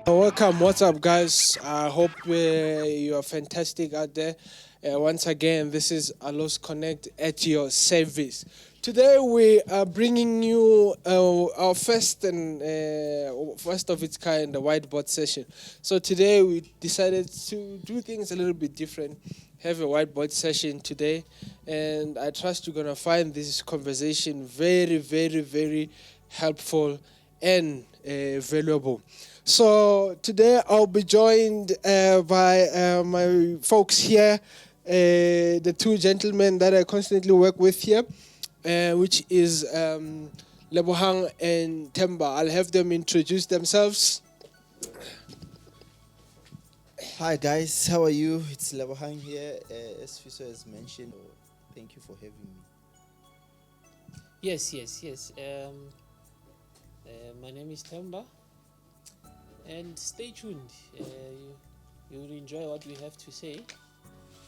Welcome. What's up, guys? I hope you are fantastic out there. Once again, this is Alos Connect at your service. Today we are bringing you our first of its kind, the whiteboard session. So today we decided to do things a little bit different. Have a whiteboard session today, and I trust you're gonna find this conversation very, very, very helpful and valuable. So today I'll be joined by my folks here, the two gentlemen that I constantly work with here, which is Lebohang and Temba. I'll have them introduce themselves. Hi guys, how are you? It's Lebohang here. As Fiso has mentioned, thank you for having me. Yes. My name is Temba, and stay tuned. You will enjoy what we have to say.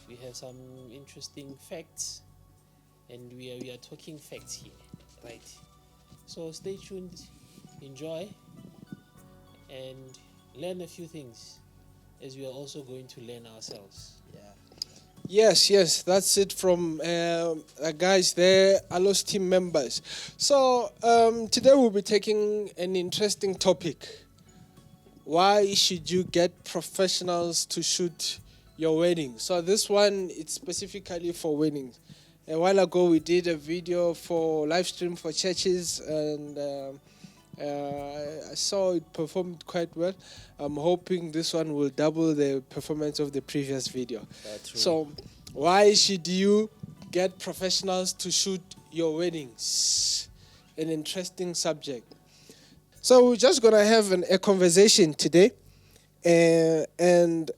We have some interesting facts, and we are talking facts here, right? So stay tuned, enjoy, and learn a few things, as we are also going to learn ourselves. Yes, that's it from guys there, Alos team members. So today we'll be taking an interesting topic. Why should you get professionals to shoot your wedding? So this one, it's specifically for weddings. A while ago we did a video for live stream for churches, and I saw it performed quite well. I'm hoping this one will double the performance of the previous video. So why should you get professionals to shoot your weddings? An interesting subject. So we're just going to have a conversation today. And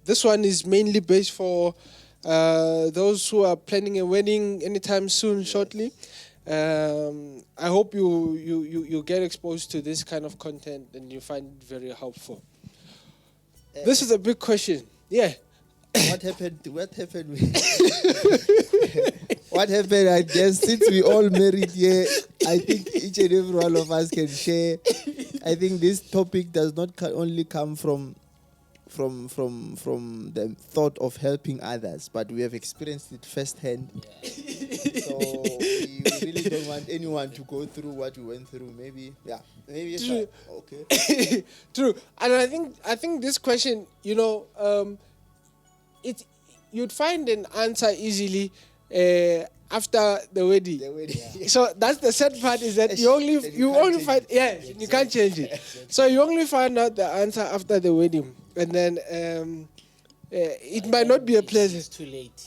this one is mainly based for those who are planning a wedding anytime soon, shortly. I hope you get exposed to this kind of content and you find it very helpful. This is a big question. Yeah. What happened? What happened? I guess since we all married here, I think each and every one of us can share. I think this topic does not only come from the thought of helping others, but we have experienced it firsthand. So we really don't want anyone to go through what we went through. Maybe. True. Okay. True. And I think this question, you'd find an answer easily after the wedding. Yeah. So that's the sad part, is that you only find you can't change it. So you only find out the answer after the wedding, and then it might not be a pleasure. It's too late.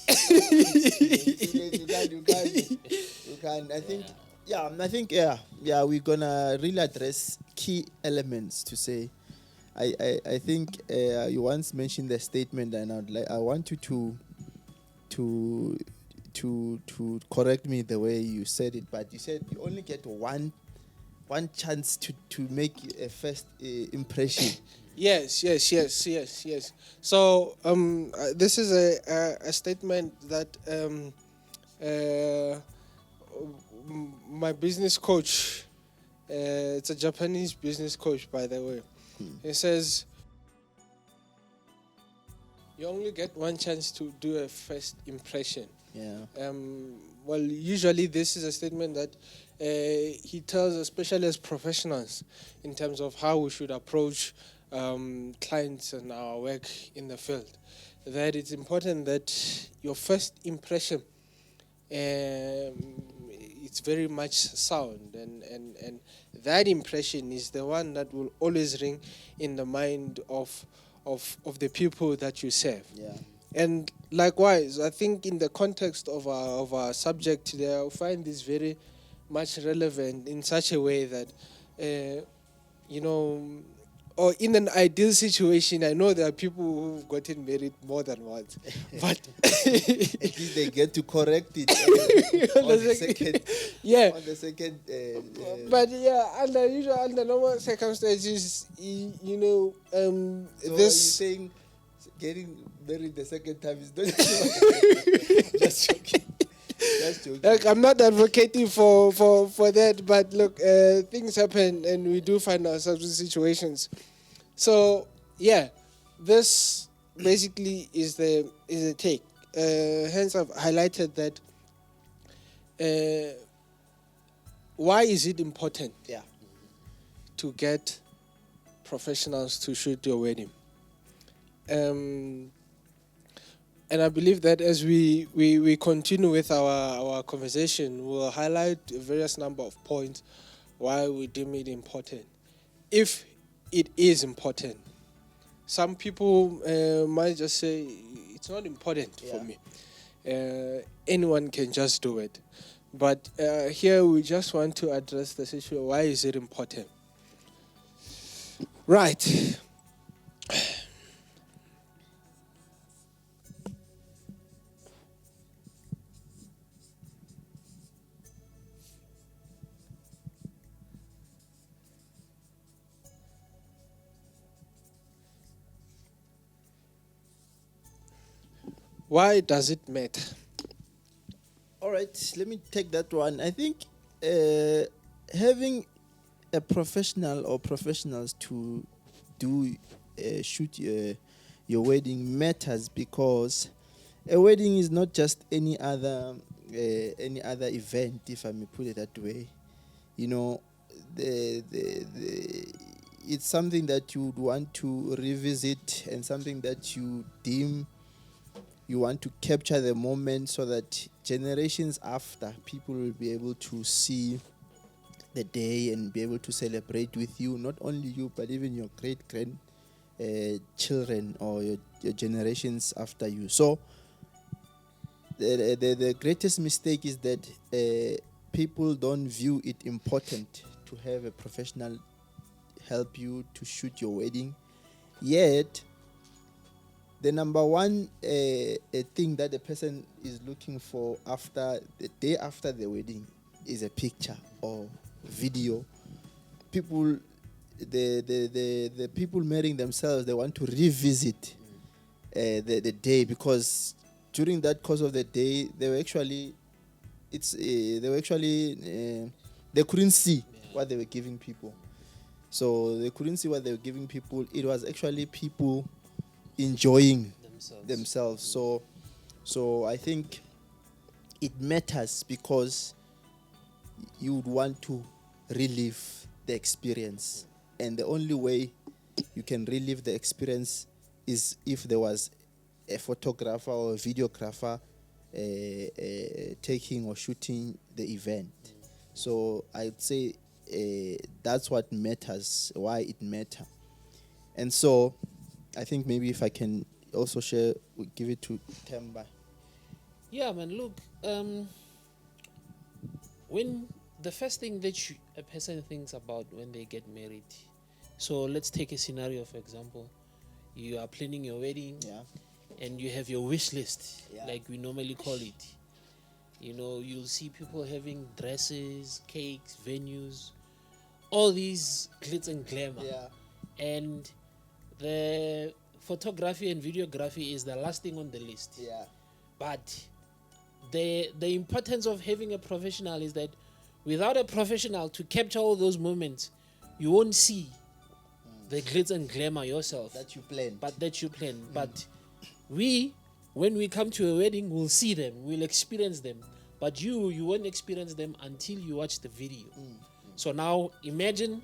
You can. I think we're gonna really address key elements to say. I think you once mentioned the statement, and I want you to correct me the way you said it, but you said you only get one chance to make a first impression. Yes. So this is a statement that my business coach, it's a Japanese business coach, by the way. He says, you only get one chance to do a first impression. Yeah. Well, usually this is a statement that he tells, especially as professionals, in terms of how we should approach clients and our work in the field. That it's important that your first impression it's very much sound, and that impression is the one that will always ring in the mind of the people that you serve. Yeah. And likewise, I think in the context of our subject today, I find this very much relevant in such a way that, or in an ideal situation, I know there are people who've gotten married more than once, but at least they get to correct it on the second. Yeah. On the second. But under normal circumstances, So this. are you saying getting married the second time is not just joking? Just joking. Like, I'm not advocating for that, but look, things happen and we do find ourselves in situations. So yeah, this basically is the take. Hence, I've highlighted that. Why is it important Yeah. to get professionals to shoot your wedding? And I believe that as we continue with our conversation, we'll highlight a various number of points why we deem it important. If it is important, some people might just say it's not important for me. Anyone can just do it. But here we just want to address the situation. Why is it important? Right. Why does it matter? All right, let me take that one. I think having a professional or professionals to do shoot your wedding matters, because a wedding is not just any other event, if I may put it that way. You know, the it's something that you would want to revisit, and something that you deem you want to capture the moment, so that generations after, people will be able to see the day and be able to celebrate with you, not only you, but even your great grand children, or your generations after you. So the greatest mistake is that people don't view it important to have a professional help you to shoot your wedding. Yet the number one thing that the person is looking for after the day after the wedding is a picture or video. People, the people marrying themselves, they want to revisit the day, because during that course of the day, they couldn't see what they were giving people. So they couldn't see what they were giving people. It was actually people enjoying themselves. So I think it matters, because you would want to relive the experience, and the only way you can relive the experience is if there was a photographer or a videographer taking or shooting the event. So I'd say that's what matters, why it matters. And so I think maybe if I can also share, we'll give it to Temba. Yeah, man, look, when the first thing that a person thinks about when they get married, so let's take a scenario, for example. You are planning your wedding, and you have your wish list, like we normally call it. You know, you'll see people having dresses, cakes, venues, all these glitz and glamour. And the photography and videography is the last thing on the list. But the importance of having a professional is that without a professional to capture all those moments, you won't see the glitz and glamour yourself. That you plan. But when we come to a wedding, we'll see them, we'll experience them. But you won't experience them until you watch the video. So now imagine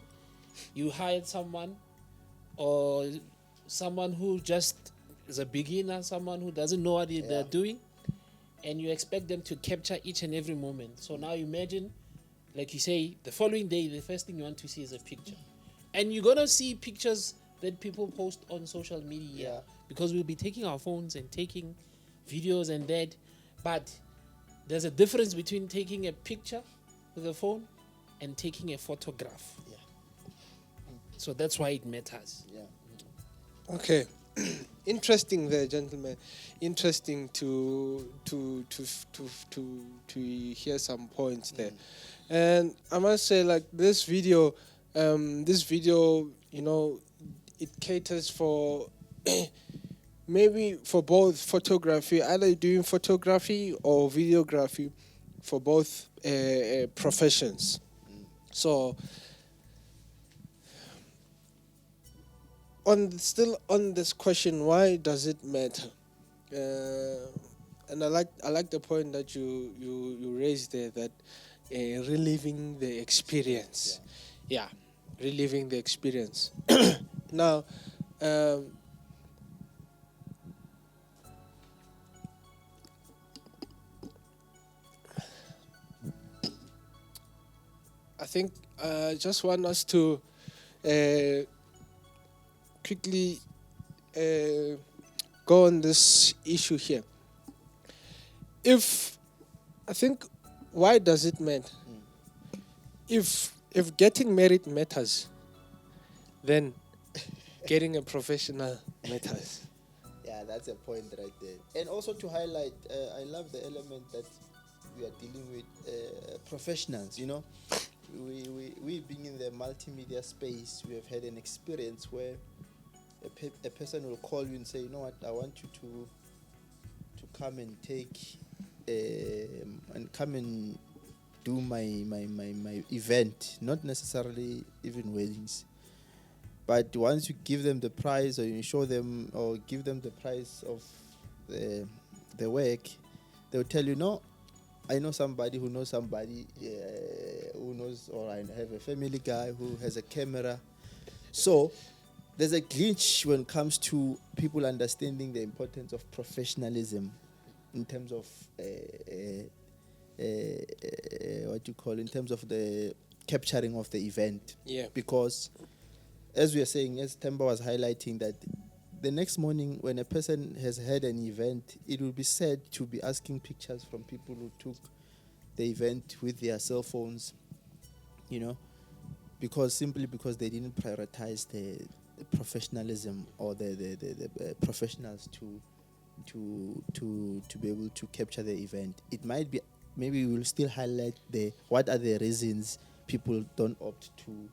you hired someone, or someone who just is a beginner, someone who doesn't know what they're doing, and you expect them to capture each and every moment. So now imagine, like you say, the following day, the first thing you want to see is a picture. And you're going to see pictures that people post on social media, because we'll be taking our phones and taking videos and that. But there's a difference between taking a picture with a phone and taking a photograph. So that's why it matters. Okay. Interesting there, gentlemen. Interesting to hear some points there. And I must say, like, this video, you know, it caters for maybe for both photography, either doing photography or videography, for both professions. So still on this question, why does it matter? And I like the point that you raised there, that reliving the experience. Yeah, reliving the experience. Now, I think I just want us to quickly go on this issue here. I think, why does it matter? If getting married matters, then getting a professional matters. Yeah, that's a point right there. And also to highlight, I love the element that we are dealing with professionals. You know, we being in the multimedia space, we have had an experience where a person will call you and say, you know what, I want you to come and take and come and do my event, not necessarily even weddings. But once you give them the price, or you show them or give them the price of the work, they'll tell you, no, I know somebody who knows somebody who knows, or I have a family guy who has a camera. So there's a glitch when it comes to people understanding the importance of professionalism in terms of in terms of the capturing of the event. Yeah. Because as we are saying, as Temba was highlighting, that the next morning when a person has had an event, it will be said to be asking pictures from people who took the event with their cell phones, you know, simply because they didn't prioritize the professionalism or the professionals to be able to capture the event. It might be, maybe we will still highlight what are the reasons people don't opt to,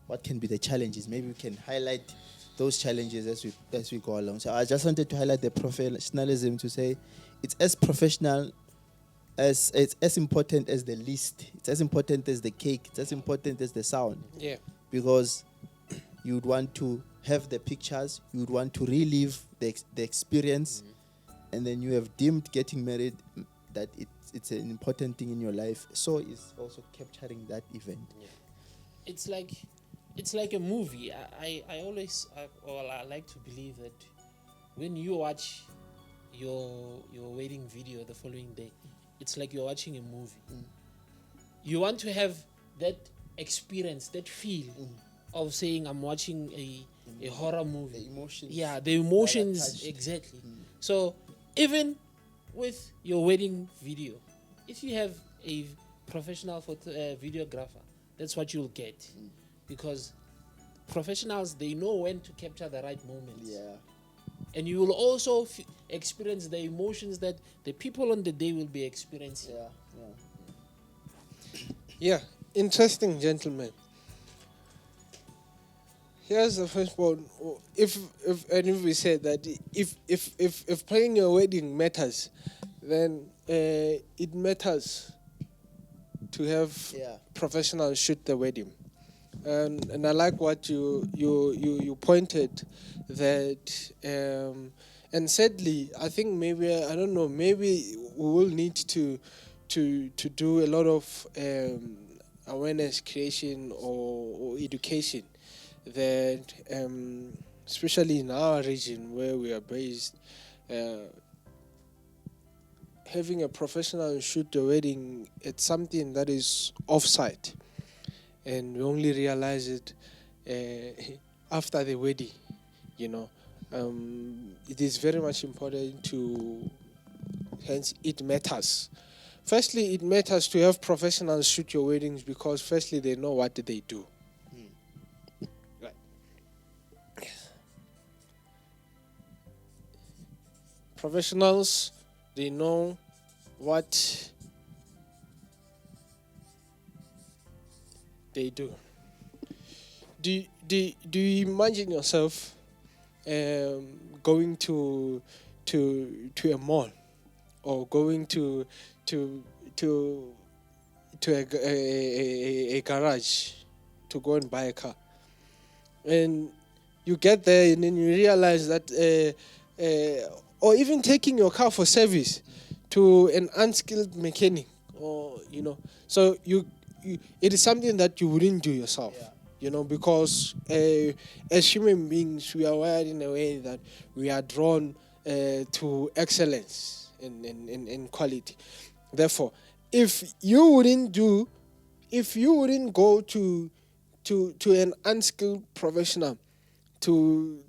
what can be the challenges. Maybe we can highlight those challenges as we go along. So I just wanted to highlight the professionalism, to say it's as professional as, it's as important as the list, it's as important as the cake, it's as important as the sound. Yeah. Because you would want to have the pictures, you would want to relive the experience, and then you have deemed getting married that it's an important thing in your life. So it's also capturing that event. Yeah. It's like a movie. I like to believe that when you watch your wedding video the following day, it's like you're watching a movie. You want to have that experience, that feel of saying I'm watching a horror movie. The emotions. Yeah, the emotions, exactly. So even with your wedding video, if you have a professional videographer, that's what you'll get. Because professionals, they know when to capture the right moments. Yeah. And you will also experience the emotions that the people on the day will be experiencing. Yeah, interesting, gentlemen. Here's the first one. If we said that if playing your wedding matters, then it matters to have professionals shoot the wedding. And I like what you pointed that, and sadly, I think maybe, I don't know, maybe we will need to do a lot of awareness creation or education, that especially in our region where we are based, having a professional shoot the wedding, it's something that is off-site, and we only realize it after the wedding, you know. It is very much important hence it matters. Firstly, it matters to have professionals shoot your weddings, because firstly, they know what they do. Right. Professionals, they know what they do. Do you imagine yourself going to a mall, or going to a garage to go and buy a car, and you get there and then you realize that, or even taking your car for service to an unskilled mechanic, or so it is something that you wouldn't do yourself. Because as human beings, we are wired in a way that we are drawn to excellence in quality. Therefore, if you wouldn't go to an unskilled professional to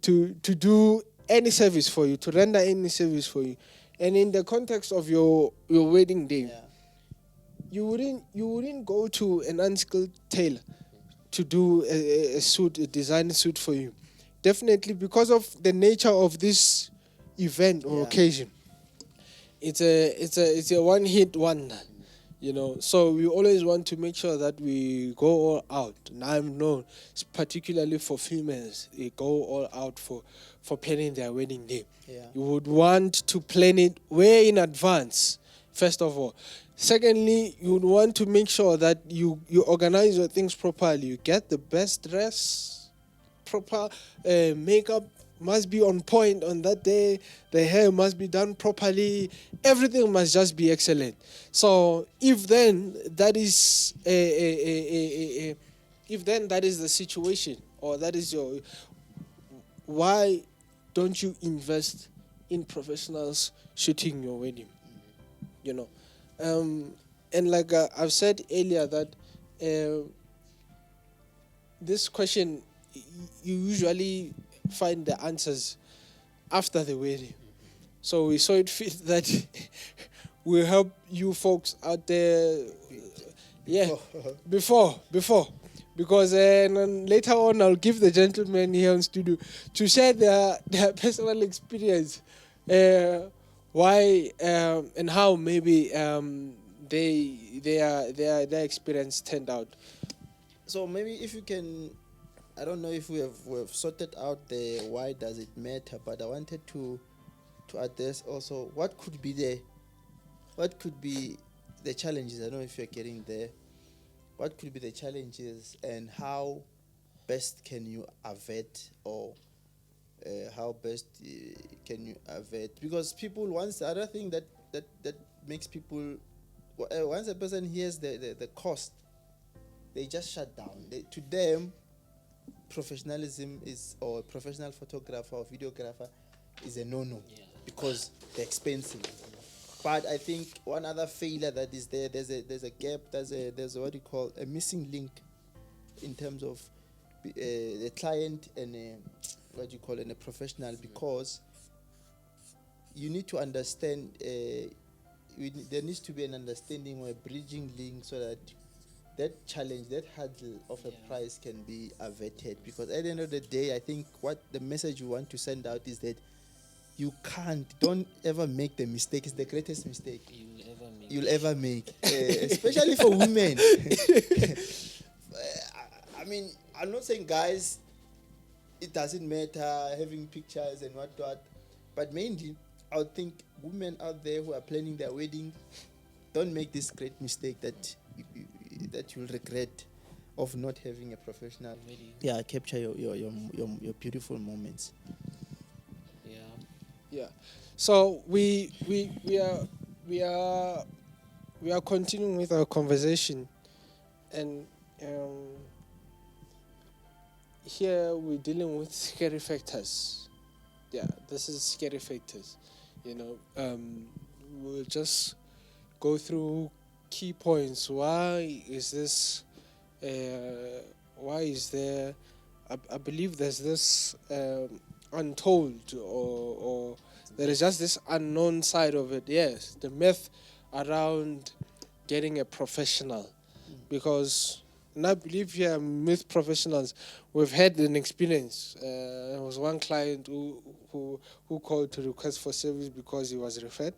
do any service for you, to render any service for you, and in the context of your wedding day, you wouldn't go to an unskilled tailor to do a suit, a design suit for you. Definitely, because of the nature of this event or occasion, it's a one-hit wonder. So we always want to make sure that we go all out. And I know, particularly for females, they go all out for planning their wedding day. You would want to plan it way in advance, first of all. Secondly, you would want to make sure that you organize your things properly. You get the best dress, proper makeup must be on point on that day. The hair must be done properly. Everything must just be excellent. So if then that is the situation, or that is why don't you invest in professionals shooting your wedding? And like I've said earlier, that this question, you usually find the answers after the wedding. So we saw it fit that we'll help you folks out there. Before. Because then later on, I'll give the gentlemen here in studio to share their personal experience, why and how maybe their experience turned out. So maybe if you can, I don't know if we have sorted out the why does it matter, but I wanted to address also what could be the challenges. I don't know if you're getting there. What could be the challenges, and how best can you avert, or how best can you avert? Because people, once the other thing that makes people, once a person hears the cost, they just shut down. To them, professionalism or professional photographer or videographer is a no-no, because they're expensive. But I think one other failure that is there's a gap, there's what you call a missing link in terms of the client and what you call a professional, because you need to understand, there needs to be an understanding or a bridging link, so that challenge, that hurdle of a price can be averted. Because at the end of the day, I think what the message you want to send out is that don't ever make the mistake. It's the greatest mistake you'll ever make. Especially for women. I mean, I'm not saying guys, it doesn't matter having pictures and what, but mainly I would think women out there who are planning their wedding, don't make this great mistake that you'll regret, of not having a professional capture your beautiful moments. So we are continuing with our conversation, and here we're dealing with scary factors. This is scary factors. We'll just go through key points. Why is this? Why is there? I believe there's this untold, or there is just this unknown side of it. Yes, the myth around getting a professional, because, and I believe here with professionals, we've had an experience. There was one client who called to request for service because he was referred,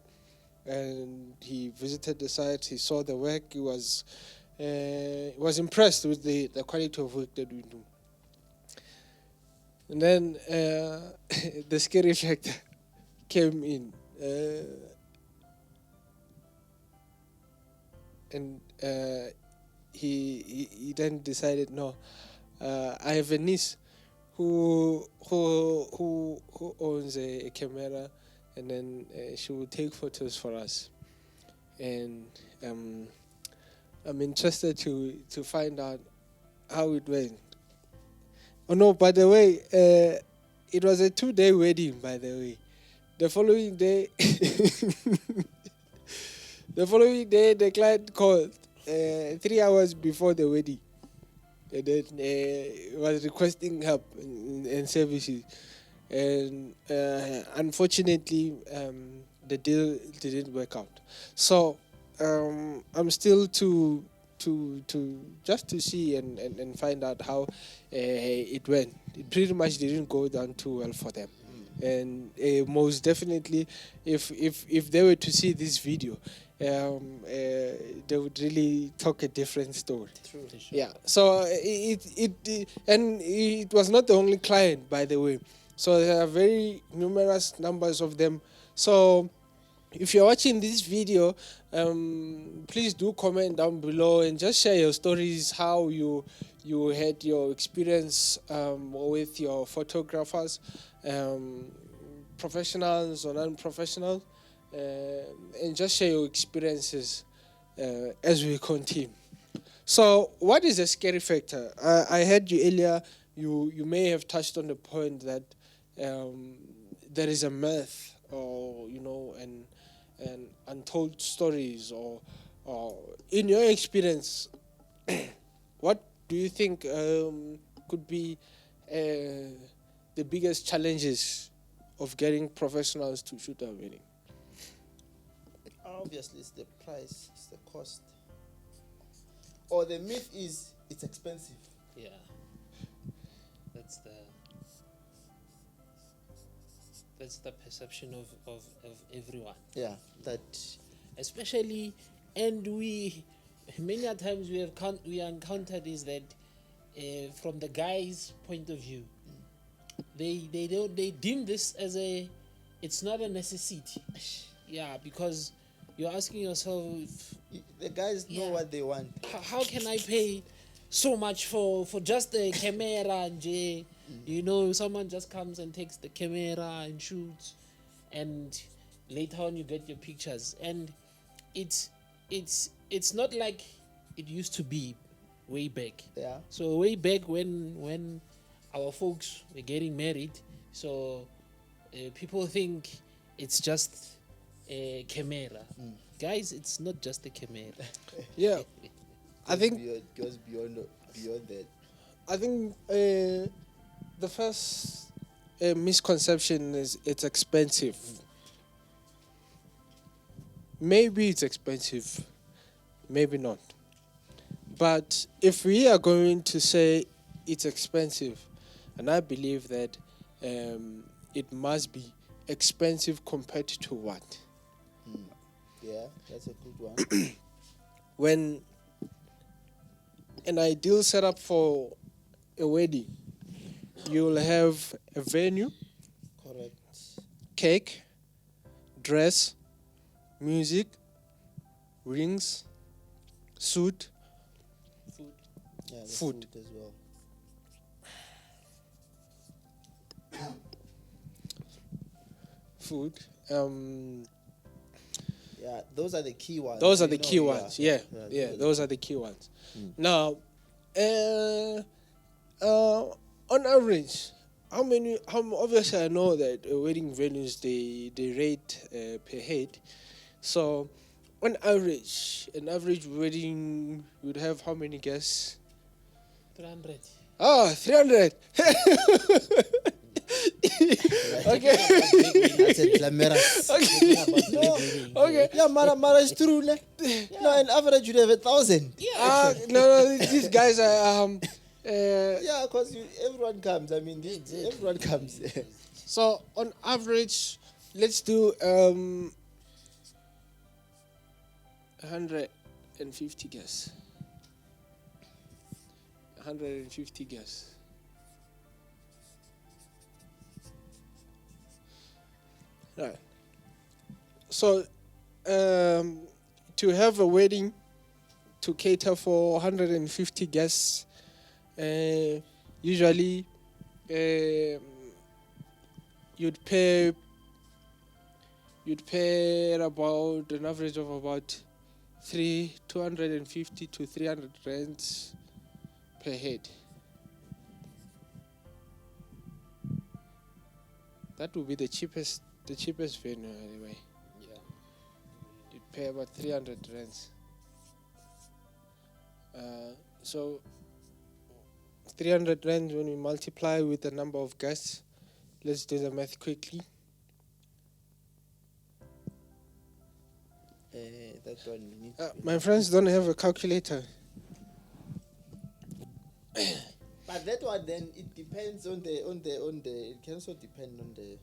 and he visited the site. He saw the work. He was impressed with the quality of work that we do. And then the scary factor came in, and he then decided, no, I have a niece who owns a camera, and then she will take photos for us. And I'm interested to find out how it went. Oh no! By the way, it was a 2-day wedding. By the way, the following day, the client called 3 hours before the wedding, and then was requesting help and services, and unfortunately, the deal didn't work out. So I'm still to just to see and find out how it went. It pretty much didn't go down too well for them. And most definitely, if they were to see this video, they would really talk a different story. True. Yeah. So it was not the only client, by the way. So there are very numerous numbers of them. So if you're watching this video, please do comment down below and just share your stories, how you had your experience with your photographers, professionals or non-professional, and just share your experiences as we continue. So what is a scary factor? I heard you earlier, you may have touched on the point that there is a myth, or and untold stories, or in your experience, what do you think could be the biggest challenges of getting professionals to shoot a wedding? Obviously, it's the price, it's the cost. Or the myth is it's expensive. Yeah. That's the perception of everyone. Yeah, that. Especially, and we many a times we encountered is that from the guy's point of view, they deem this as it's not a necessity. Yeah, because you're asking yourself, The guys know what they want. how can I pay so much for just the camera and someone just comes and takes the camera and shoots, and later on you get your pictures, and it's not like it used to be way back. Yeah. So way back when our folks were getting married, so people think it's just a camera. Guys, it's not just a camera. Yeah, I think It goes beyond that. I think the first misconception is it's expensive. Maybe it's expensive, maybe not. But if we are going to say it's expensive, and I believe that it must be expensive compared to what? Yeah, that's a good one. When an ideal setup for a wedding, you'll have a venue, Correct. cake, dress, music, rings, suit, Food. Yeah, the Food. as well. food. Yeah, those are the key ones. Those are You the know, key ones. Yeah, those are the key ones. Now, on average, obviously I know that wedding venues they rate per head. So, on average, an average wedding would have how many guests? 300. 300. Okay. That's a glamorous. Okay. Yeah, Mara is true. No, an average you'd have 1,000. No, these guys are Yeah, because everyone comes. I mean, everyone comes. so on average, let's do 150 guests. 150 guests. Right. So, to have a wedding to cater for 150 guests, usually you'd pay about an average of about 250 to 300 rands per head. That would be the cheapest venue anyway. Yeah. You'd pay about 300 rands. So 300 rands when we multiply with the number of guests. Let's do the math quickly. That one we need. My friends don't have a calculator. But that one then it depends on the it can also depend on the.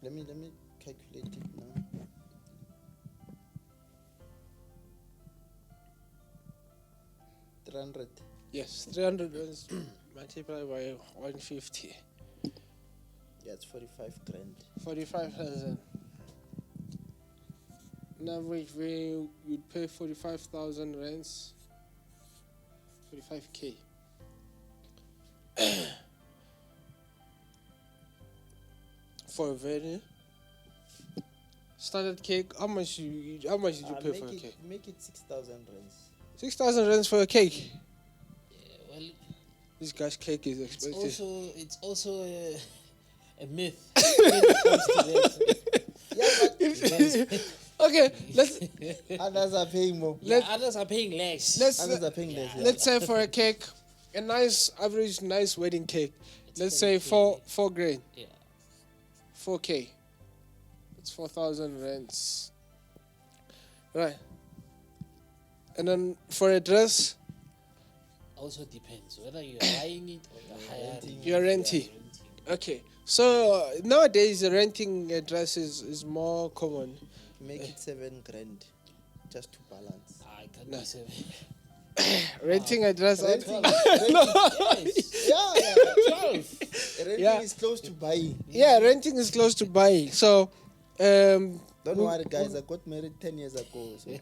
Let me calculate it now. $300. Yes, 300 rands multiplied by 150. Yeah, it's 45 grand. 45,000. On average, you'd pay 45,000 rands. 45k. For a venue. Standard cake. How much did you pay for a cake? Make it 6,000 rands. 6,000 rands for a cake. Yeah, well, This guy's cake is expensive. it's also a myth. When it comes to that. Yeah, but Okay, let's others are paying more. Yeah, others are paying less. Others are paying less. Yeah. let's say for a cake, a nice average nice wedding cake. It's Let's 10K. say four grand, Yeah. 4k. It's 4,000 rands. Right. And then for a dress, Also depends whether you're buying it or you're hiring. you're renting. Okay. So nowadays renting a dress is more common. Make it 7 grand, just to balance. I can't No. be 7. Renting a dress. Renting, Yes. yeah, 12. renting Yeah. is close to buying. Yeah, renting is close to buying. So, Don't worry, guys. I got married 10 years ago, so yeah,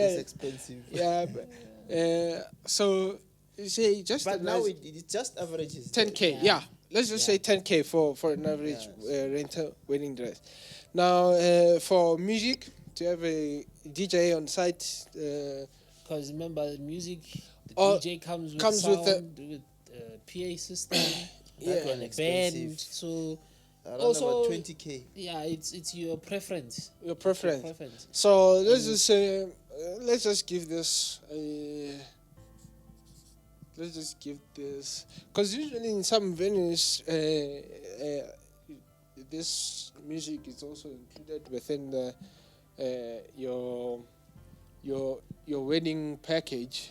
it's expensive. yeah. So, you say just But a now nice it just averages 10k. Yeah, let's just say 10k for an average Yes. rental wedding dress. Now, for music, to have a DJ on site. Because remember, the music, the Oh, DJ comes with comes with sound, with PA system, That one and a expensive. band. So Around Also- about 20k. yeah, it's your preference. Your preference. Your preference. So let's just say, let's just give this. Let's just give this, because usually in some venues, this music is also included within the your wedding package.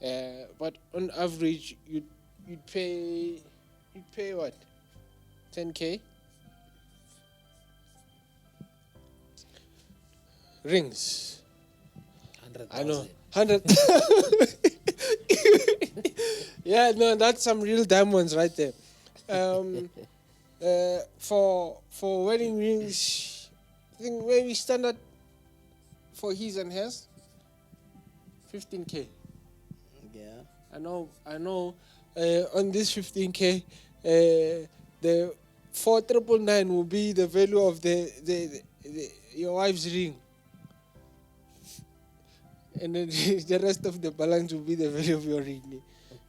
But on average, you'd pay what, 10k. Rings. 100,000. I know. 100. Yeah, no, that's some real diamonds right there. For wedding rings, I think maybe standard for his and hers, 15k. Yeah. I know. On this 15k, the 4,999 will be the value of the your wife's ring. And then the rest of the balance will be the value of your ring.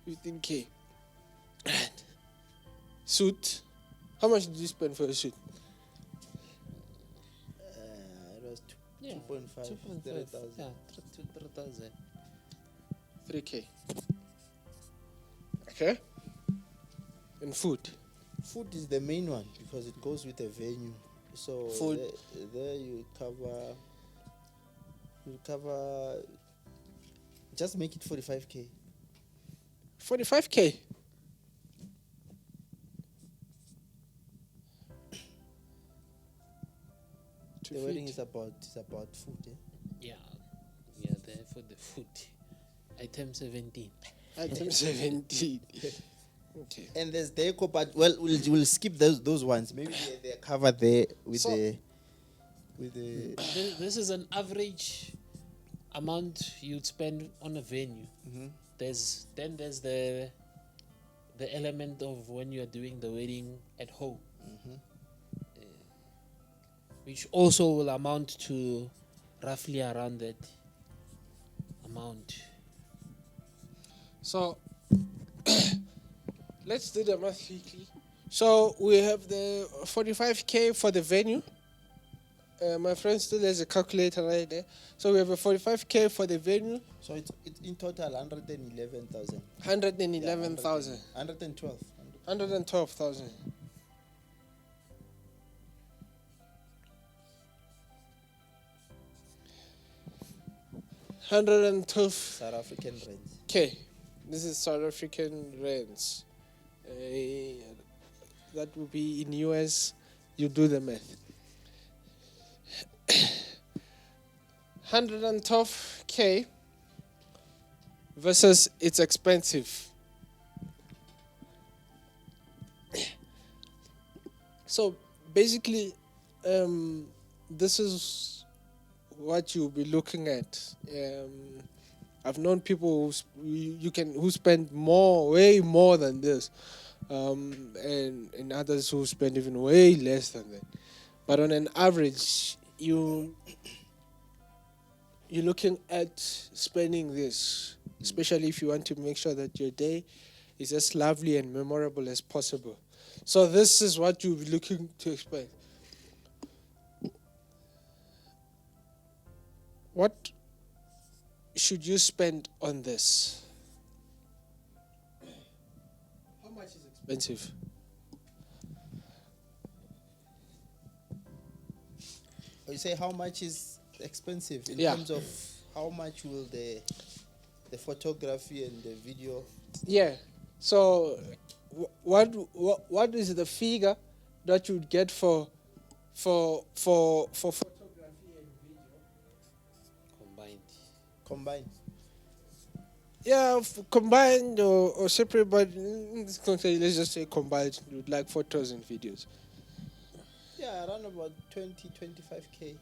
15k. Suit. How much did you spend for a suit? It was Yeah, 2.5, 2.5. 3,000. Yeah, 3,000. 3k. Okay. And food. Food is the main one because it goes with the venue. So Food. there you cover. Just make it 45k. 45k. The wedding is about food. Yeah? Yeah, there for the food. Item 17. Item 17. Okay. And there's deco, but we'll skip those ones. Maybe they're covered there with So- the This is an average amount you'd spend on a venue. Mhm. there's the element of when you're doing the wedding at home, which also will amount to roughly around that amount. So let's do the math quickly. So we have the 45K for the venue. My friend still has a calculator right there. So we have a 45K for the venue. So it's in total 111,000. 111,000. 112. 112,000. South African rands. Okay, this is South African rands. That will be in US. You do the math. 112K versus it's expensive. So basically, this is what you'll be looking at. I've known people who spend way more than this, and others who spend even way less than that. But on an average, you're looking at spending this, especially if you want to make sure that your day is as lovely and memorable as possible. So this is what you'll be looking to expect. What should you spend on this? How much is expensive? You say how much is expensive in Yeah. terms of how much will the photography and the video? Yeah. So, what is the figure that you'd get for photography and video? Combined. Yeah, combined or separate, but in this context, let's just say combined, with like photos and videos. Yeah, around about 20-25K.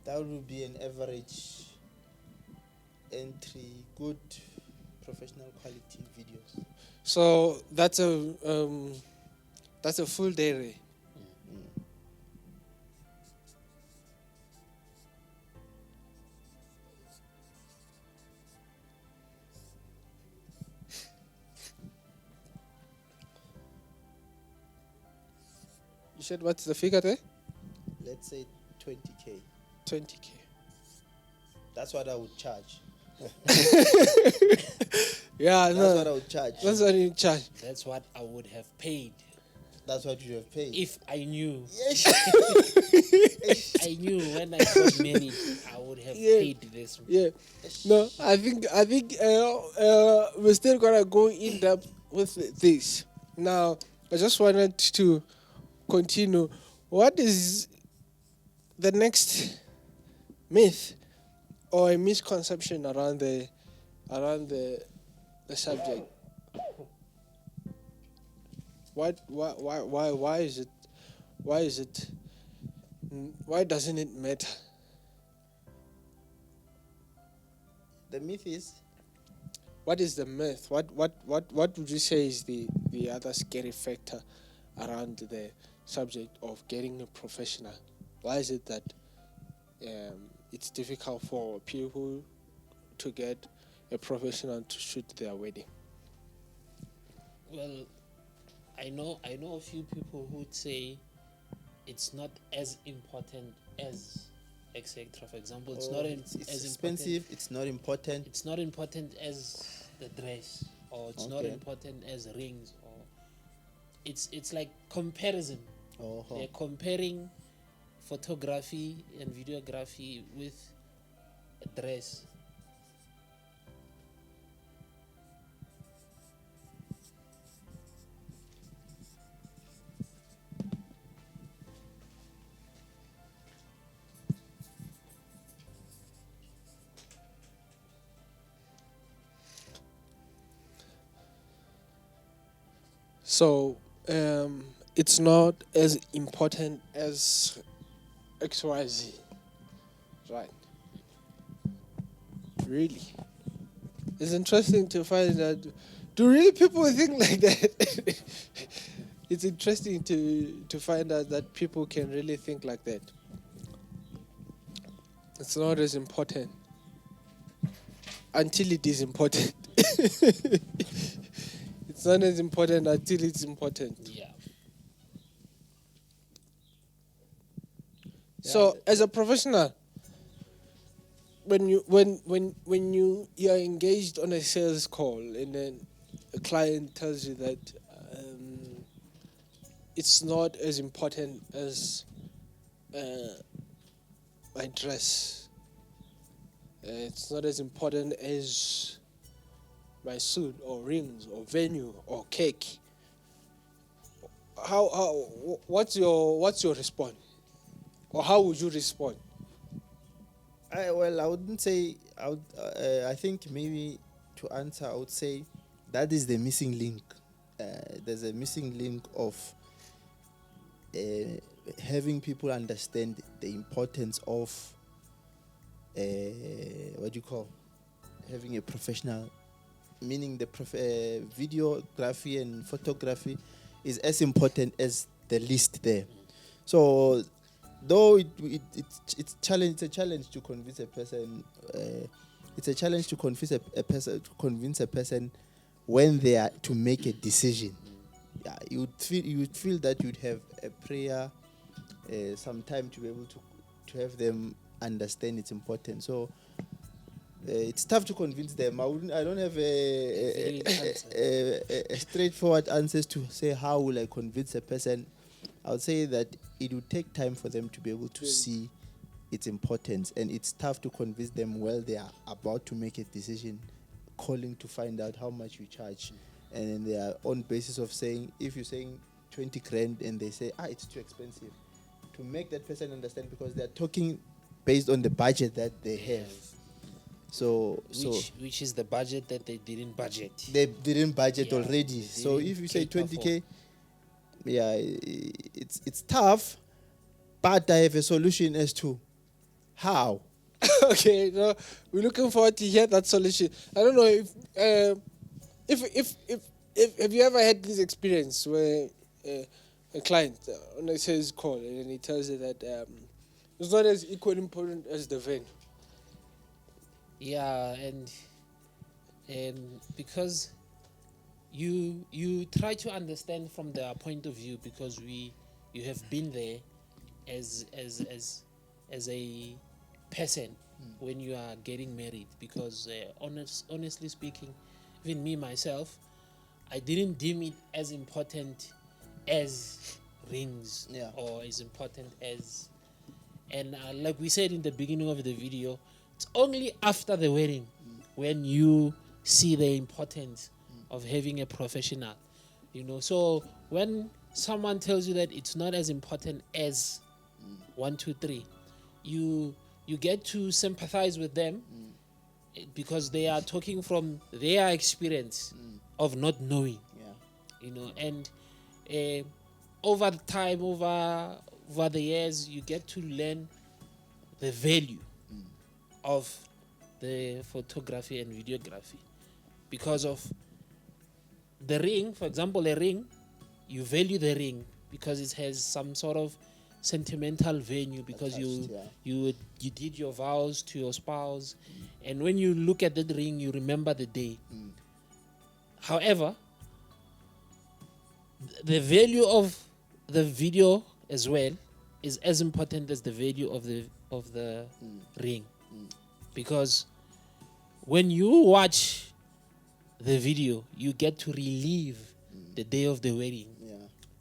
That would be an average entry, good professional quality videos. So that's a full day rate. You said what's the figure there? Let's say 20K. 20K. That's what I would charge. Yeah, That's no. what I would charge. That's what you charge. That's what I would have paid That's what you have paid. if I knew. Yes. I knew when I got married, I would have Yeah. paid this. Yeah. No, I think we're still gonna go in depth with this. Now, I just wanted to continue. What is the next myth or a misconception around the subject? Why is it why doesn't it matter? The myth is What is the myth? What would you say is the other scary factor around the subject of getting a professional? Why is it that it's difficult for people to get a professional to shoot their wedding? Well, I know a few people who would say it's not as important as etc. For example, it's not it's as expensive. important. It's not important. It's not important as the dress, or it's not Okay. important as rings, or it's like comparison. Oh, They're comparing photography and videography with a dress. So it's not as important as XYZ. Right. Really. It's interesting to find that. Do really people think like that? It's interesting to find out that people can really think like that. It's not as important until it is important. It's not as important until it's important. Yeah. So, as a professional, when you are engaged on a sales call and then a client tells you that it's not as important as my dress, it's not as important as my suit or rings or venue or cake. How what's your response, or how would you respond? I wouldn't say. I think maybe to answer, I would say that is the missing link. There's a missing link of having people understand the importance of what do you call having a professional, meaning the videography and photography is as important as the list there. So though it's a challenge to convince a person. It's a challenge to convince a person when they are to make a decision. Yeah, you would feel that you'd have a prayer, some time to be able to have them understand its importance. So it's tough to convince them. I don't have a straightforward answers to say how will I convince a person. I would say that it would take time for them to be able to see its importance, and it's tough to convince them while they are about to make a decision, calling to find out how much you charge, and then they are on basis of saying, if you're saying 20 grand and they say it's too expensive, to make that person understand, because they are talking based on the budget that they have. So which is the budget that they didn't budget. They didn't budget already. So if you say 20k, yeah, it's tough, but I have a solution as to how. Okay, no, we're looking forward to hear that solution. I don't know if have you ever had this experience where a client on a sales call and then he tells you that it's not as equally important as the venue. Yeah, and because you try to understand from their point of view, because you have been there as a person when you are getting married. Because honestly speaking, even me myself, I didn't deem it as important as rings, or as important as, and like we said in the beginning of the video, it's only after the wedding when you see the importance of having a professional, So when someone tells you that it's not as important as 1, 2, 3, you get to sympathize with them, because they are talking from their experience of not knowing, and over the time, over the years, you get to learn the value of the photography and videography, because of the ring. For example, a ring, you value the ring because it has some sort of sentimental value, because you did your vows to your spouse, and when you look at that ring, you remember the day. However, the value of the video as well is as important as the value of the ring, because when you watch the video, you get to relive the day of the wedding.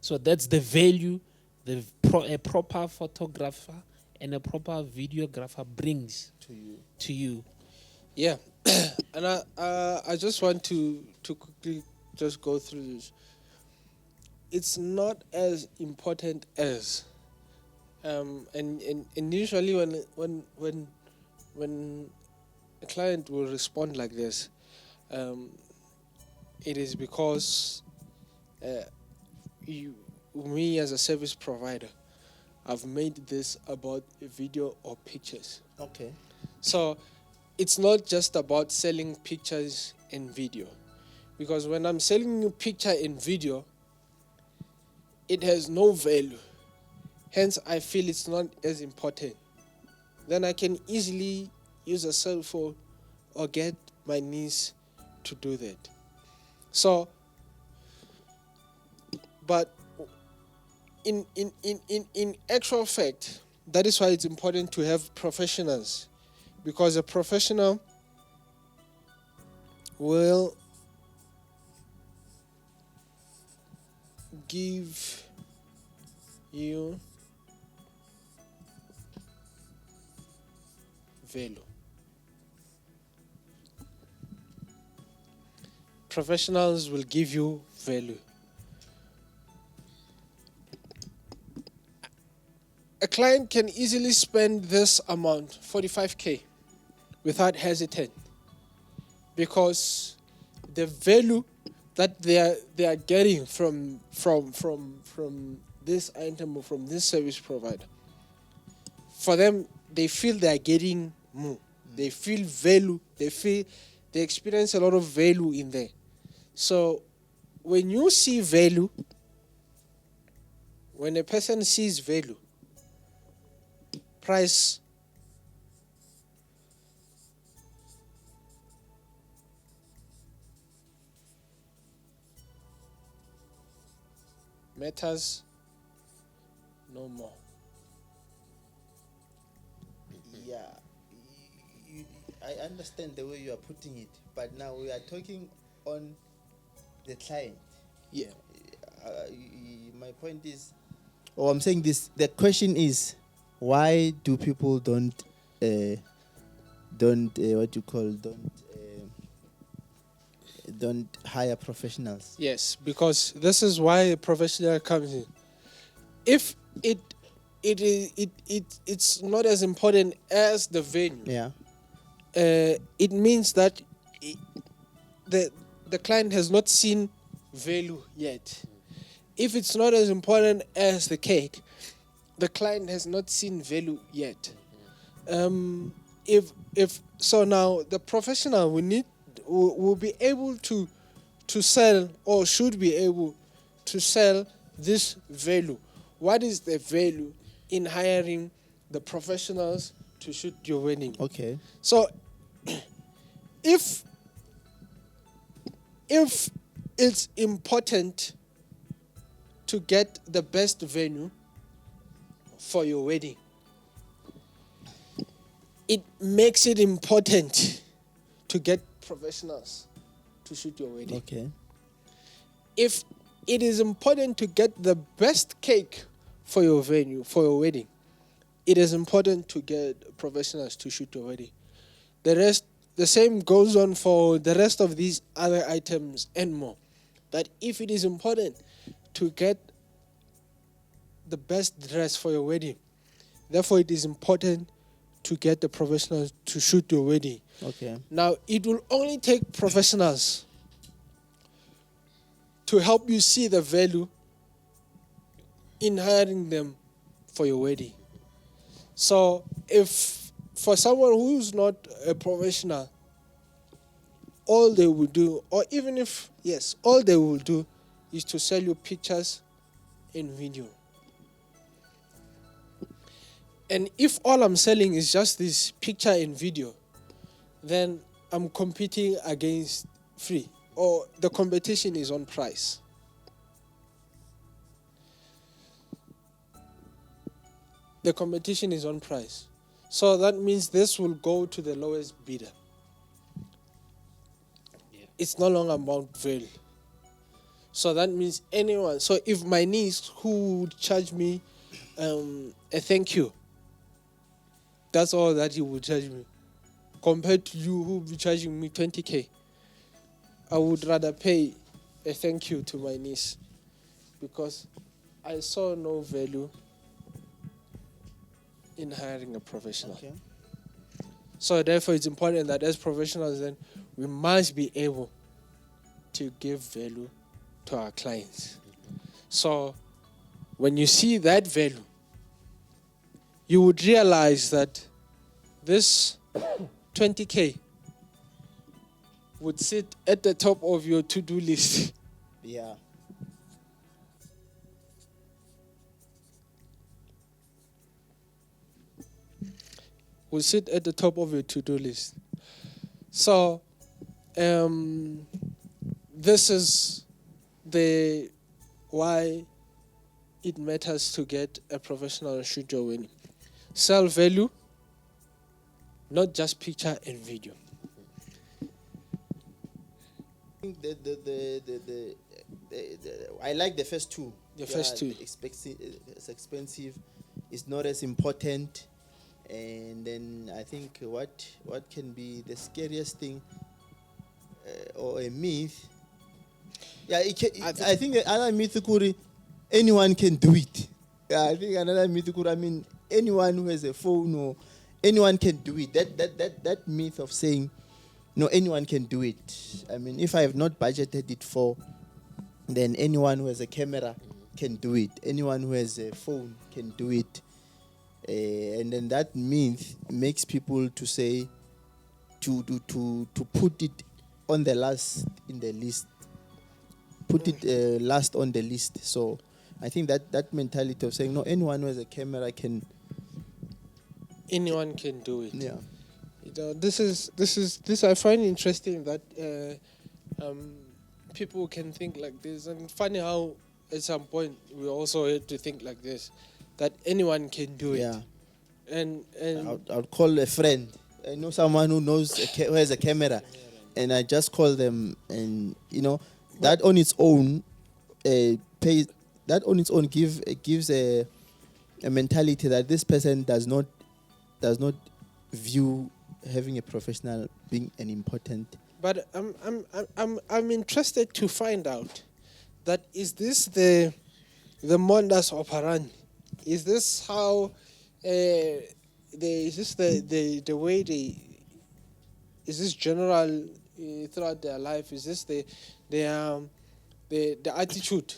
So that's the value a proper photographer and a proper videographer brings to you. Yeah, and I just want to quickly just go through this. It's not as important as, and initially when a client will respond like this, it is because me as a service provider, I've made this about video or pictures. Okay. So it's not just about selling pictures and video. Because when I'm selling you picture and video, it has no value. Hence, I feel it's not as important. Then I can easily use a cell phone or get my niece to do that. So, but in actual fact, that is why it's important to have professionals, because a professional will give you value. Professionals will give you value. A client can easily spend this amount, 45K, without hesitant, because the value that they are getting from this item or from this service provider, for them, they feel they are getting more. They feel value. They experience a lot of value in there. So when you see value, when a person sees value, price matters no more. Yeah, I understand the way you are putting it, but now we are talking on the client. Yeah. My point is, I'm saying this. The question is, why do people don't hire professionals? Yes, because this is why a professional comes in. If it's not as important as the venue. Yeah. It means that the client has not seen value yet. If it's not as important as the cake, the client has not seen value yet. If so, now the professional will be able to sell, or should be able to sell this value. What is the value in hiring the professionals to shoot your wedding? Okay. So if it's important to get the best venue for your wedding, it makes it important to get professionals to shoot your wedding. Okay. If it is important to get the best cake for your venue, for your wedding, it is important to get professionals to shoot your wedding. The same goes on for the rest of these other items and more. That if it is important to get the best dress for your wedding, therefore it is important to get the professionals to shoot your wedding. Okay. Now, it will only take professionals to help you see the value in hiring them for your wedding. So, if for someone who's not a professional, all they will do, or even if, yes, all they will do is to sell you pictures and video. And if all I'm selling is just this picture and video, then I'm competing against free, or the competition is on price. The competition is on price. So that means this will go to the lowest bidder. Yeah. It's no longer about value. So that means anyone. So if my niece who would charge me a thank you, that's all that he would charge me. Compared to you who will be charging me 20K, I would rather pay a thank you to my niece, because I saw no value in hiring a professional. Okay. So therefore it's important that as professionals then we must be able to give value to our clients. So when you see that value, you would realize that this 20K would sit at the top of your to-do list. Yeah. Would sit at the top of your to-do list. So, this is the why it matters to get a professional shoot your wedding. Sell value, not just picture and video. I think I like the first two. The first two. It's expensive. It's not as important. And then I think what can be the scariest thing or a myth? Yeah, I think another myth could anyone can do it. Yeah, I think another myth could anyone who has a phone or anyone can do it. That myth of saying no, anyone can do it. I mean, if I have not budgeted it for, then anyone who has a camera can do it. Anyone who has a phone can do it. And then that myth makes people to say to put it on the last in the list, put it last on the list. So I think that mentality of saying no, anyone who has a camera can. Anyone can do it. Yeah. You know, this I find interesting that people can think like this, and funny how at some point we also had to think like this, that anyone can do it. Yeah. And I'll call a friend. I know someone who knows who has a camera, and I just call them, and that on its own gives a mentality that this person does not view having a professional being an important. But I'm interested to find out that is this the modus operandi? Is this how is this the way is this general throughout their life? Is this the attitude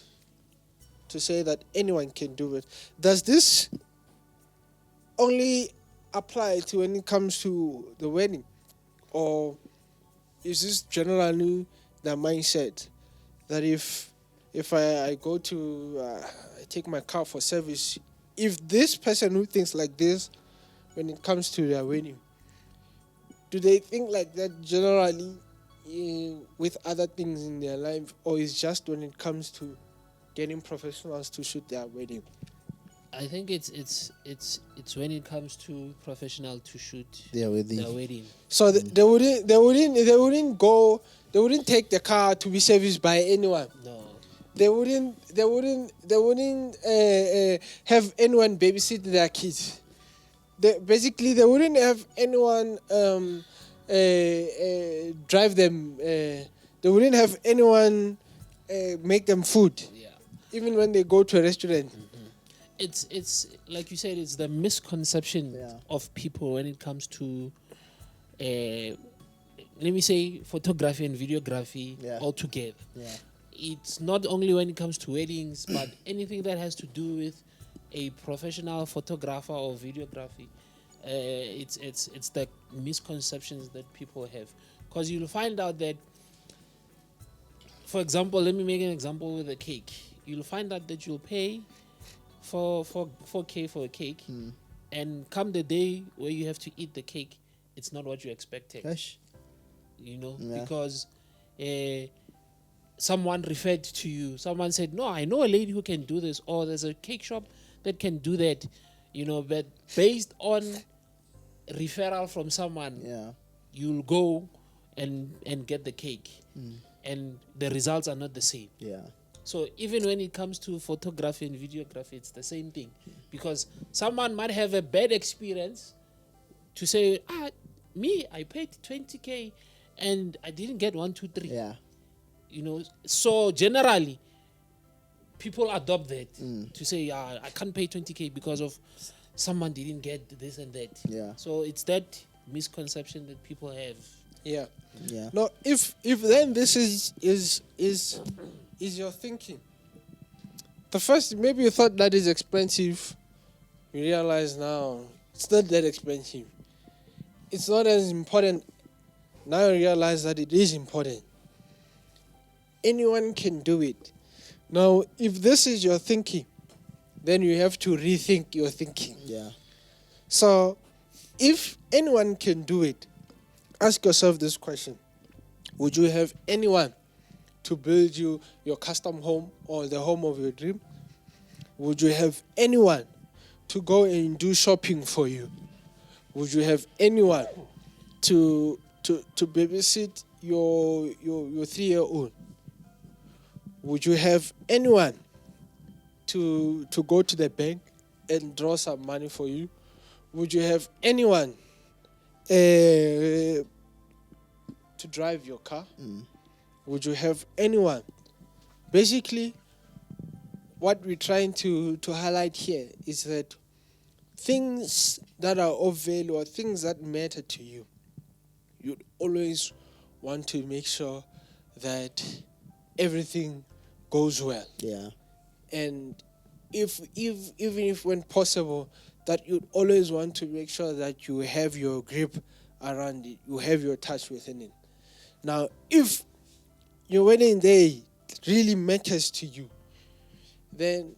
to say that anyone can do it? Does this only apply to when it comes to the wedding, or is this generally the mindset that if I go to I take my car for service, if this person who thinks like this when it comes to their wedding, do they think like that generally with other things in their life, or is just when it comes to getting professionals to shoot their wedding? I think it's when it comes to professional to shoot their wedding. So they wouldn't take the car to be serviced by anyone. No. They wouldn't have anyone babysit their kids. They wouldn't have anyone drive them. They wouldn't have anyone make them food. Yeah. Even when they go to a restaurant. Mm-hmm. It's like you said, it's the misconception of people when it comes to let me say photography and videography altogether. Yeah. It's not only when it comes to weddings, but anything that has to do with a professional photographer or videography. It's the misconceptions that people have, because you'll find out that, for example, let me make an example with a cake. You'll find out that you'll pay for 4K for a cake, and come the day where you have to eat the cake, it's not what you expected. Gosh. Because someone referred to you. Someone said, "No, I know a lady who can do this," or "There's a cake shop that can do that." But based on referral from someone, you'll go and get the cake, and the results are not the same. Yeah. So even when it comes to photography and videography, it's the same thing, because someone might have a bad experience to say, I paid 20K and I didn't get 1, 2, 3. Yeah. So generally people adopt that to say, I can't pay 20K because of someone didn't get this and that. Yeah. So it's that misconception that people have. Yeah. Yeah. No, if then this is your thinking, The first, maybe you thought that is expensive. You realize now it's not that expensive. It's not as important. Now you realize that it is important. Anyone can do it. Now, if this is your thinking, then you have to rethink your thinking. Yeah. So, if anyone can do it, ask yourself this question. Would you have anyone to build you your custom home or the home of your dream? Would you have anyone to go and do shopping for you? Would you have anyone to babysit your 3-year-old? Would you have anyone to go to the bank and draw some money for you? Would you have anyone to drive your car? Would you have anyone? Basically, what we're trying to highlight here is that things that are of value or things that matter to you, you'd always want to make sure that everything goes well. Yeah. And even if when possible, that you'd always want to make sure that you have your grip around it, you have your touch within it. Now, if your wedding day really matters to you, then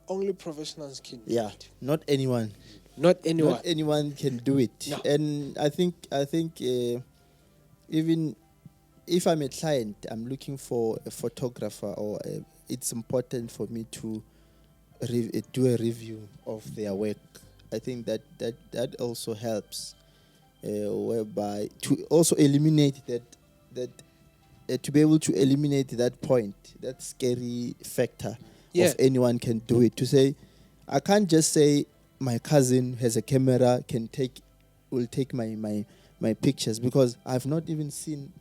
only professionals can do it. Not anyone. Not anyone. Not anyone can do it. No. And I think even if I'm a client, I'm looking for a photographer, or it's important for me to do a review of their work. I think that also helps, whereby to also eliminate that to be able to eliminate that point, that scary factor of anyone can do it. To say, I can't just say my cousin has a camera, will take my pictures, because I've not even seen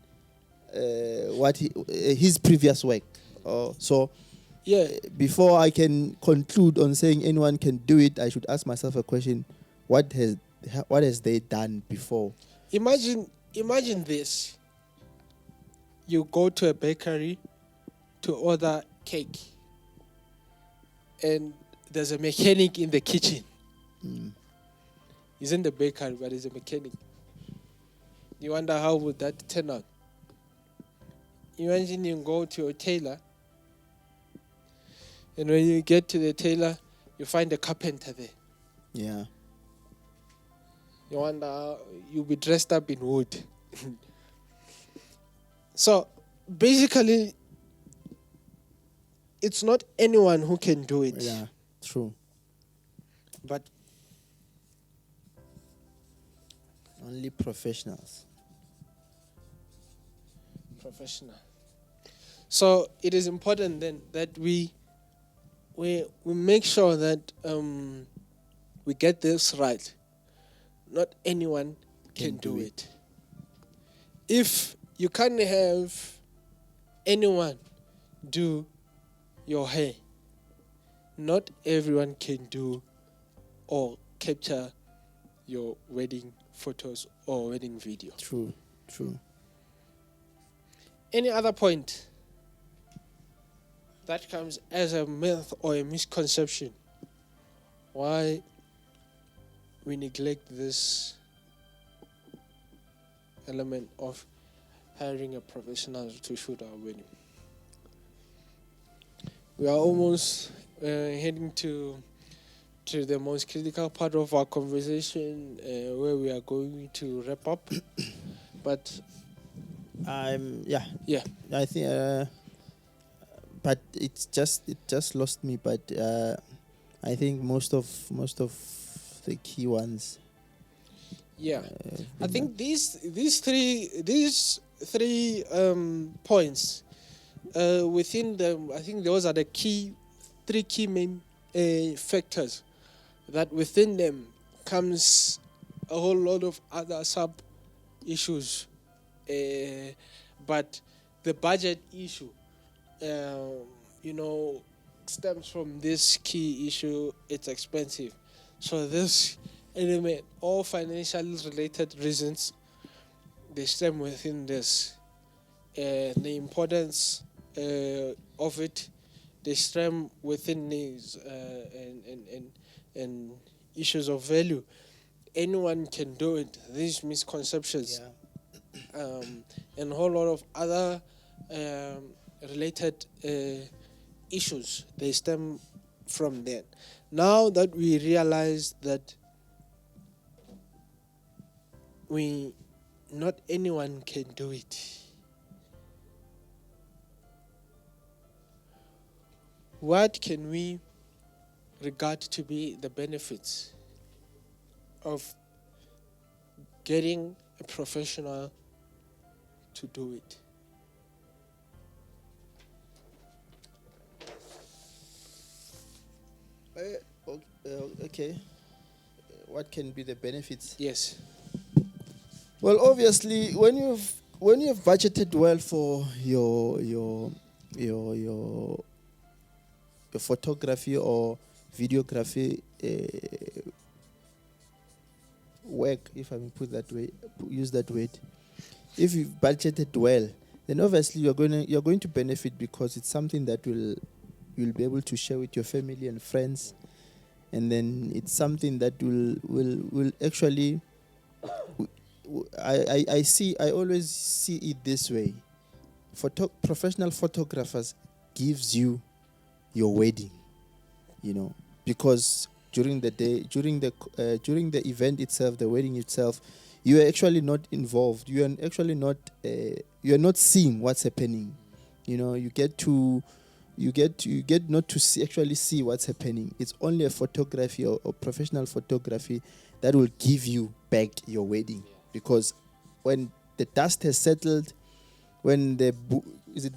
his previous work. So before I can conclude on saying anyone can do it, I should ask myself a question: what has they done before? Imagine this. You go to a bakery to order cake, and there's a mechanic in the kitchen. He's in the bakery, but he's a mechanic. You wonder how would that turn out? Imagine you go to your tailor, and when you get to the tailor, you find a carpenter there. Yeah. You wonder how you'll be dressed up in wood. So, basically, it's not anyone who can do it. Yeah, true. But only professionals. Professional. So it is important then that we make sure that we get this right. Not anyone can do it. If you can't have anyone do your hair, not everyone can do or capture your wedding photos or wedding video. True. Any other point that comes as a myth or a misconception why we neglect this element of hiring a professional to shoot our wedding? We are almost heading to the most critical part of our conversation, where we are going to wrap up. But I think, but it just lost me. But I think most of the key ones. Yeah, I think these three points within them. I think those are the three key main factors that within them comes a whole lot of other sub issues. But the budget issue, stems from this key issue. It's expensive. So this element, all financial related reasons, they stem within this. the importance of it, the strength within these and issues of value. Anyone can do it. These misconceptions and a whole lot of other related issues, they stem from that. Now that we realize that not anyone can do it, what can we regard to be the benefits of getting a professional to do it? Okay. What can be the benefits? Yes. Well, obviously, when you've budgeted well for your photography or videography work, if I may use that word, if you've budgeted well, then obviously you're going to benefit, because it's something that you'll be able to share with your family and friends, and then it's something that will actually. I always see it this way. Professional photographers gives you your wedding, because during the day, during the event itself, the wedding itself, you are actually not involved. You are actually not you are not seeing what's happening. You get not to see what's happening. It's only a photography or professional photography that will give you back your wedding. Because when the dust has settled, when the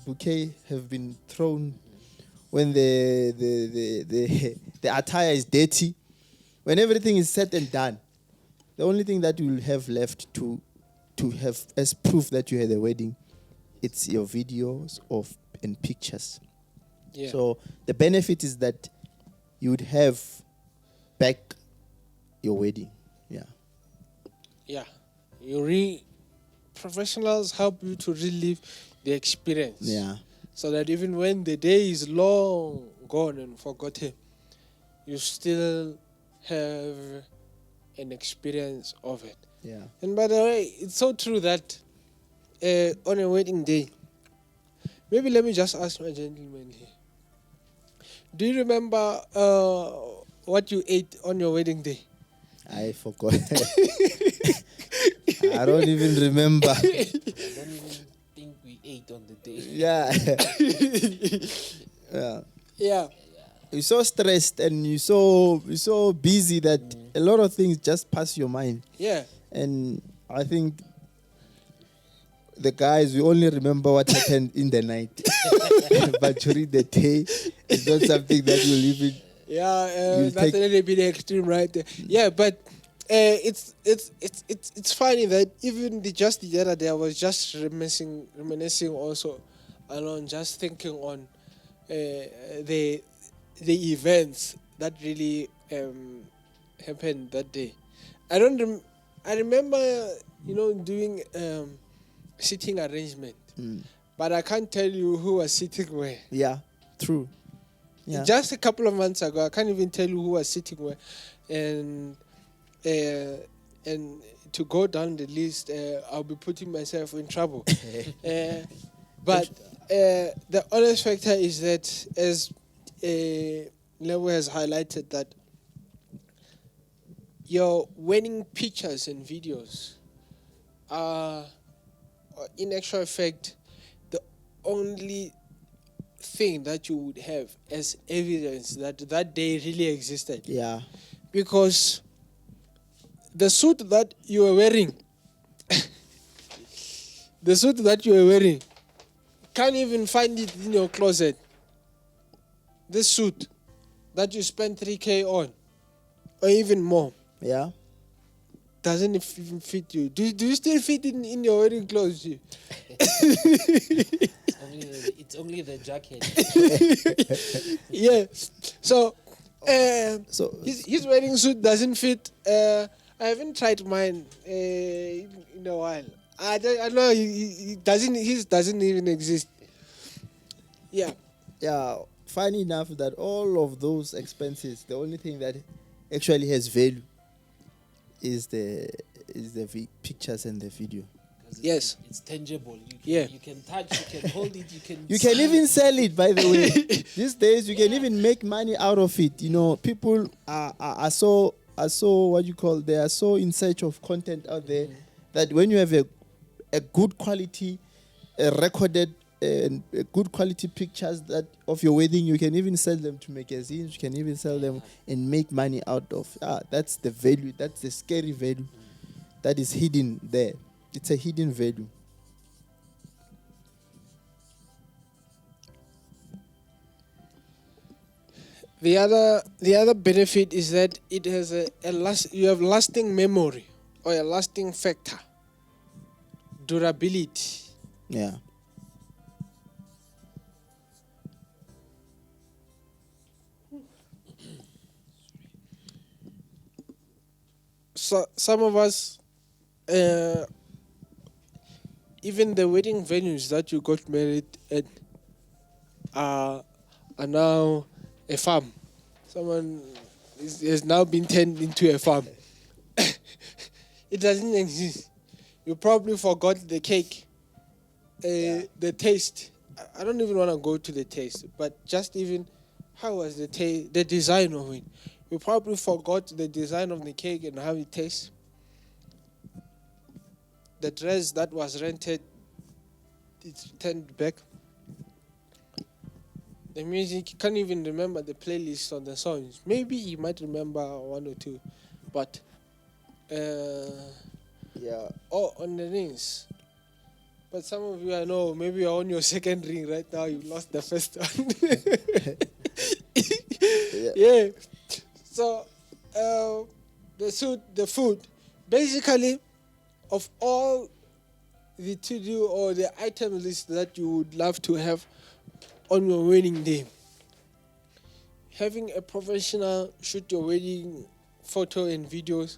bouquet have been thrown, when the attire is dirty, when everything is said and done, the only thing that you will have left to have as proof that you had a wedding, it's your videos and pictures. Yeah. So the benefit is that you would have back your wedding. Yeah. Yeah. Professionals help you to relive the experience. Yeah. So that even when the day is long gone and forgotten, you still have an experience of it. Yeah. And by the way, it's so true that on a wedding day, maybe let me just ask my gentleman here. Do you remember what you ate on your wedding day? I forgot. I don't even remember. I don't even think we ate on the day. Yeah. Yeah. Yeah. You're so stressed and you're so busy that a lot of things just pass your mind. Yeah. And I think the guys, we only remember what happened in the night. But during the day, it's not something that you'll even... Yeah, that's a little bit extreme right there. Yeah, but it's funny that even just the other day I was just reminiscing also alone, just thinking on the events that really happened that day. I remember doing sitting arrangement, but I can't tell you who was sitting where. Yeah, true. Yeah. Just a couple of months ago, I can't even tell you who was sitting where, and to go down the list, I'll be putting myself in trouble. But the honest factor is that, as Lewo has highlighted, that your wedding pictures and videos are, in actual fact, the only thing that you would have as evidence that that day really existed. Yeah. Because the suit that you were wearing, can't even find it in your closet. This suit that you spent 3K on, or even more, yeah, doesn't even fit you. Do you still fit in your wedding clothes? It's only the jacket. Yeah. So his wedding suit doesn't fit. I haven't tried mine in a while. I know he doesn't. His doesn't even exist. Yeah. Yeah, funny enough that all of those expenses, the only thing that actually has value is the pictures and the video. 'Cause Yes. it's tangible. You can, Yeah. you can touch, you can hold it, you can. You can see even it. sell it, by the way. These days, you can even make money out of it. You know, people are so what you call, they are so in search of content out there that when you have a good quality, recorded and good quality pictures that of your wedding, you can even sell them to magazines. You can even sell them and make money out of. That's the value. That's the scary value that is hidden there. It's a hidden value. The other benefit is that it has you have lasting memory or a lasting factor. Durability. Yeah. So some of us, even the wedding venues that you got married at are now a farm. Someone has now been turned into a farm. It doesn't exist. You probably forgot the cake, the taste. I don't even want to go to the taste, but just even how was the the design of it. You probably forgot the design of the cake and how it tastes. The dress that was rented, it's turned back. The music, you can't even remember the playlist on the songs. Maybe you might remember one or two, but Yeah. on the rings. But some of you I know, maybe you're on your second ring right now. You lost the first one. Yeah. So the suit, the food, basically, of all the to-do or the item list that you would love to have on your wedding day, having a professional shoot your wedding photo and videos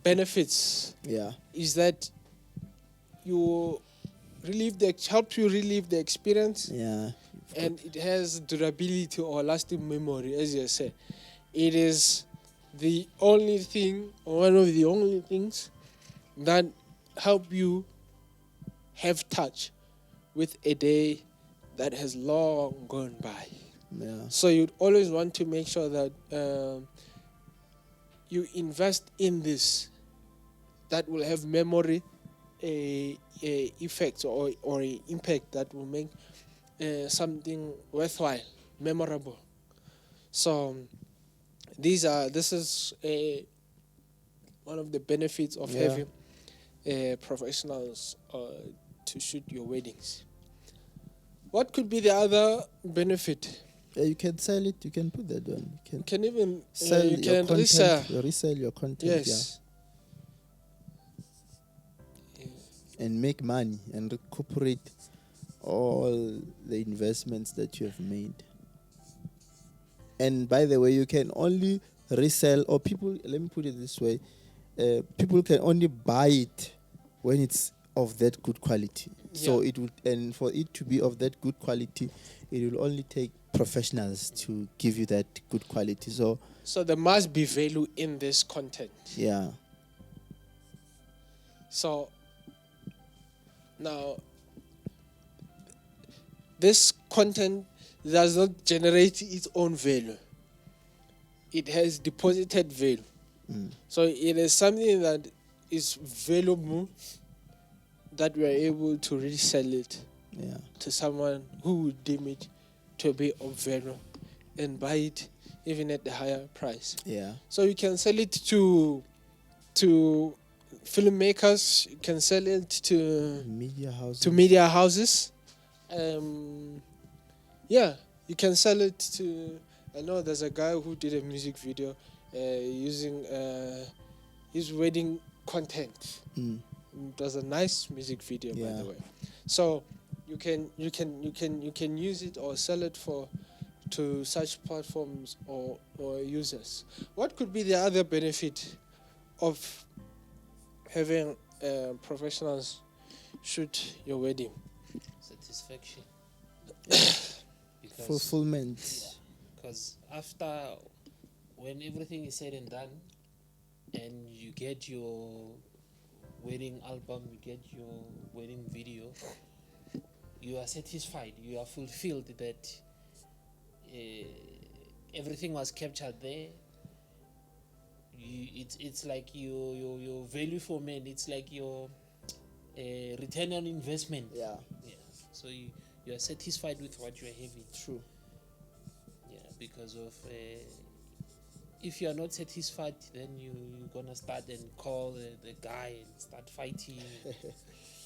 benefits Yeah. is that you helps you relive the experience, Yeah. and it has durability or lasting memory. As you said, it is the only thing or one of the only things that help you have touch with a day that has long gone by. Yeah. So you'd always want to make sure that you invest in this that will have memory effects or a impact that will make something worthwhile, memorable. So this is one of the benefits of having professionals to shoot your weddings. What could be the other benefit? Yeah, you can sell it. You can put that one. You can even Sell you your can content. resell. Resell your content. Yes. Yeah. And make money and recuperate all the investments that you have made. And by the way, you can only resell, or people, let me put it this way, people can only buy it when it's of that good quality. So it would, and for it to be of that good quality, it will only take professionals to give you that good quality. So there must be value in this content. yeah. So now this content does not generate its own value. It has deposited value. So it is something that is valuable that we are able to resell it to someone who would deem it to be of value and buy it even at the higher price. Yeah. So you can sell it to filmmakers, you can sell it to media houses. You can sell it to, I know there's a guy who did a music video using his wedding content. It was a nice music video, by the way. So you can use it or sell it to such platforms or users. What could be the other benefit of having professionals shoot your wedding? Satisfaction. Fulfillment. Because after, when everything is said and done, and you get your wedding album, you get your wedding video, you are satisfied, you are fulfilled that everything was captured there. It's like your value for men. It's like your return on investment. Yeah. So you are satisfied with what you are having. True. Yeah, because of if you are not satisfied, then you're gonna start and call the guy and start fighting.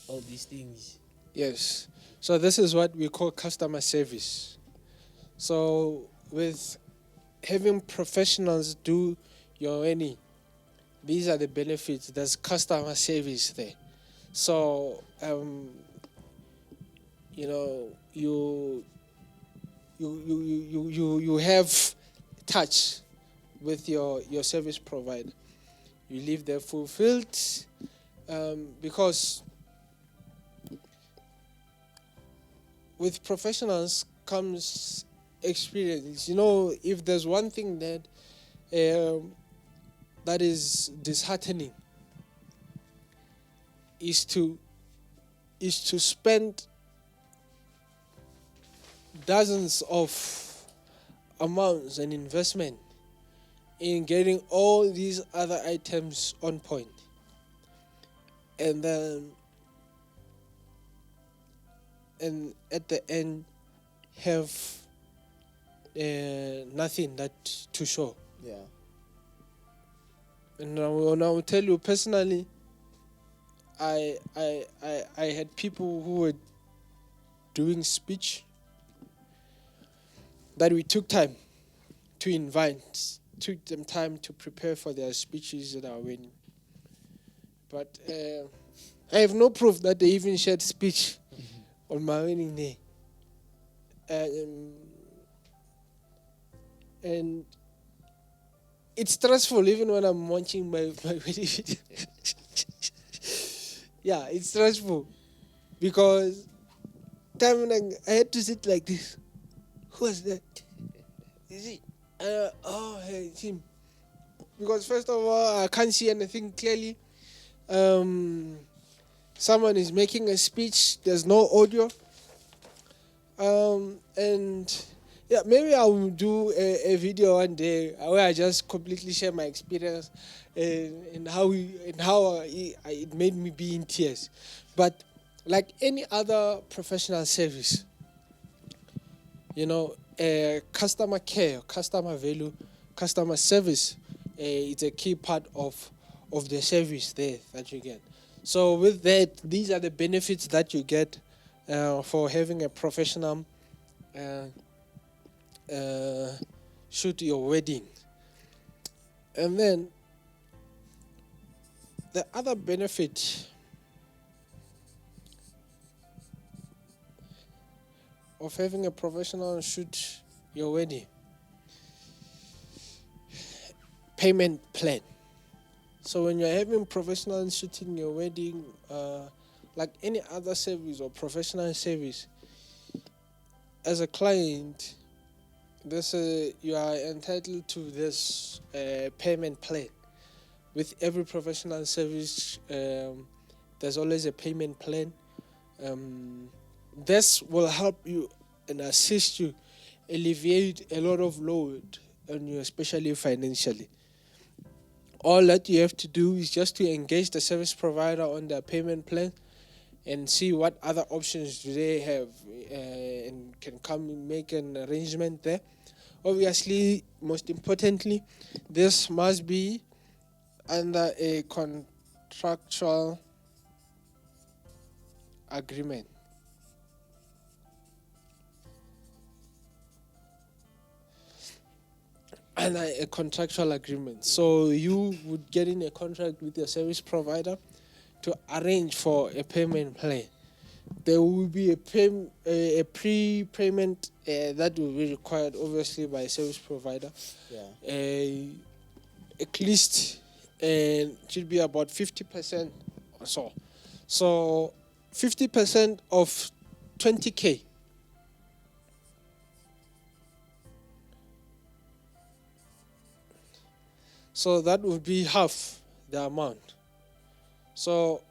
All these things. Yes. So this is what we call customer service. So with having professionals do your wedding, these are the benefits. There's customer service there. So you have touch with your service provider. You leave there fulfilled, because with professionals comes experience. If there's one thing that is disheartening, is to spend dozens of amounts and investment in getting all these other items on point, and then at the end have nothing that to show. Yeah. And I will tell you personally, I had people who were doing speech that we took time to invite, took them time to prepare for their speeches at our wedding. But I have no proof that they even shared speech on my wedding day. And it's stressful even when I'm watching my wedding video. Yeah, it's stressful because time I had to sit like this. Who was that? Is it? Oh, hey, it's him. Because first of all, I can't see anything clearly. Someone is making a speech. There's no audio. And yeah, maybe I will do a video one day where I just completely share my experience and how it made me be in tears. But like any other professional service, customer care, customer value, customer service, it's a key part of the service there that you get. So with that, these are the benefits that you get for having a professional shoot your wedding. And then the other benefit of having a professional shoot your wedding, payment plan. So when you're having professionals shooting your wedding, like any other service or professional service, as a client, you are entitled to this payment plan. With every professional service, there's always a payment plan. This will help you and assist you alleviate a lot of load on you, especially financially. All that you have to do is just to engage the service provider on their payment plan and see what other options do they have, and can come and make an arrangement there. Obviously, most importantly, this must be under a contractual agreement. Under a contractual agreement. So you would get in a contract with your service provider to arrange for a payment plan. There will be a pre-payment that will be required, obviously, by a service provider. Yeah. At least should be about 50% or so. So 50% of 20K. So that would be half the amount. So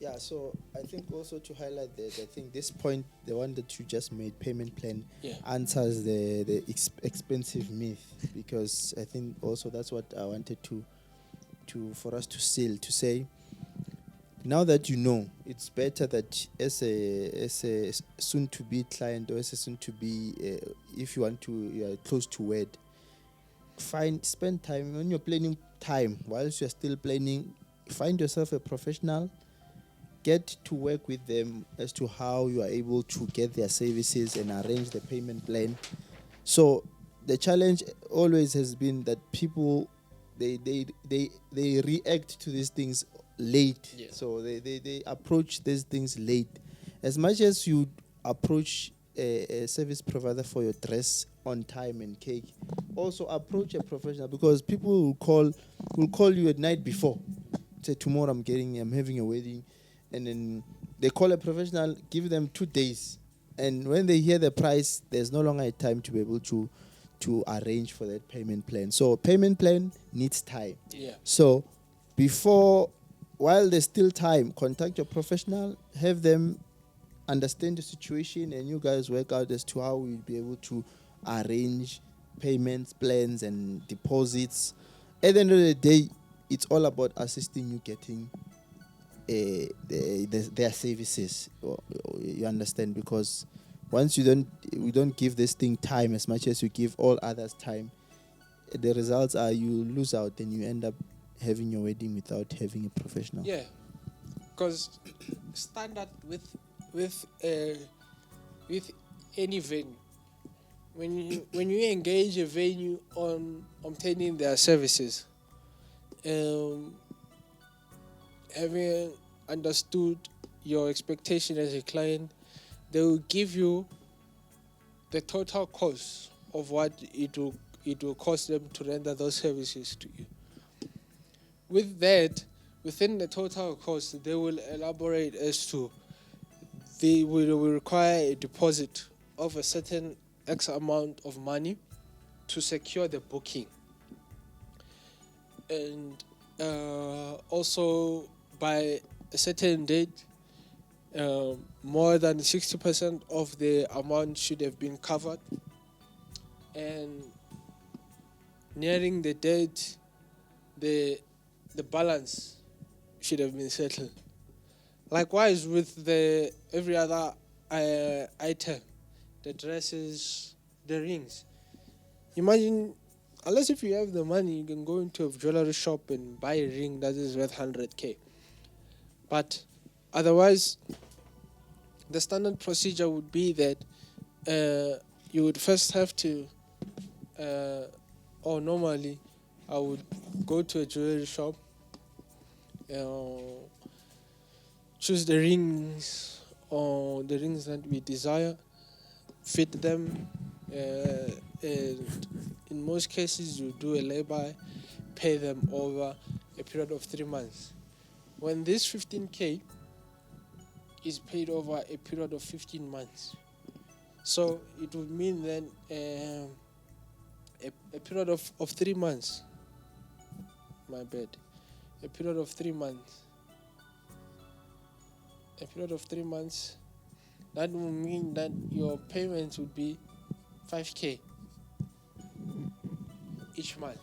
Yeah, so I think also to highlight that, I think this point, the one that you just made, payment plan, Yeah. answers the expensive myth, because I think also that's what I wanted to for us to seal, to say, now that you know, it's better that as a soon to be client, or as a soon to be, if you want to, you are close to wed, spend time when you're planning time. Whilst you're still planning, find yourself a professional, get to work with them as to how you are able to get their services and arrange the payment plan. So the challenge always has been that people, they react to these things late. Yeah. So they approach these things late. As much as you approach a service provider for your dress on time and cake, also approach a professional, because people will call you at night before, say, tomorrow I'm having a wedding, and then they call a professional, give them 2 days, and when they hear the price, there's no longer a time to be able to arrange for that payment plan. So payment plan needs time. yeah. So while there's still time, contact your professional, have them understand the situation, and you guys work out as to how we'll be able to arrange payments, plans, and deposits. At the end of the day, it's all about assisting you getting their services. You understand? Because once we don't give this thing time as much as you give all others time, the results are you lose out and you end up having your wedding without having a professional. Yeah, because standard with any venue, when you engage a venue on obtaining their services, having understood your expectation as a client, they will give you the total cost of what it will cost them to render those services to you. With that, within the total cost, they will elaborate as to they will require a deposit of a certain X amount of money to secure the booking. And also by a certain date, more than 60% of the amount should have been covered. And nearing the date, the balance should have been settled. Likewise with every other item, the dresses, the rings. Imagine, unless if you have the money, you can go into a jewelry shop and buy a ring that is worth 100K. But otherwise, the standard procedure would be that you would first have to, or normally, I would go to a jewelry shop, choose the rings or the rings that we desire, fit them, and in most cases you do a lay-by, pay them over a period of 3 months. When this 15K is paid over a period of 15 months, so it would mean then a period of 3 months, my bad, a period of 3 months, that will mean that your payments would be 5K each month.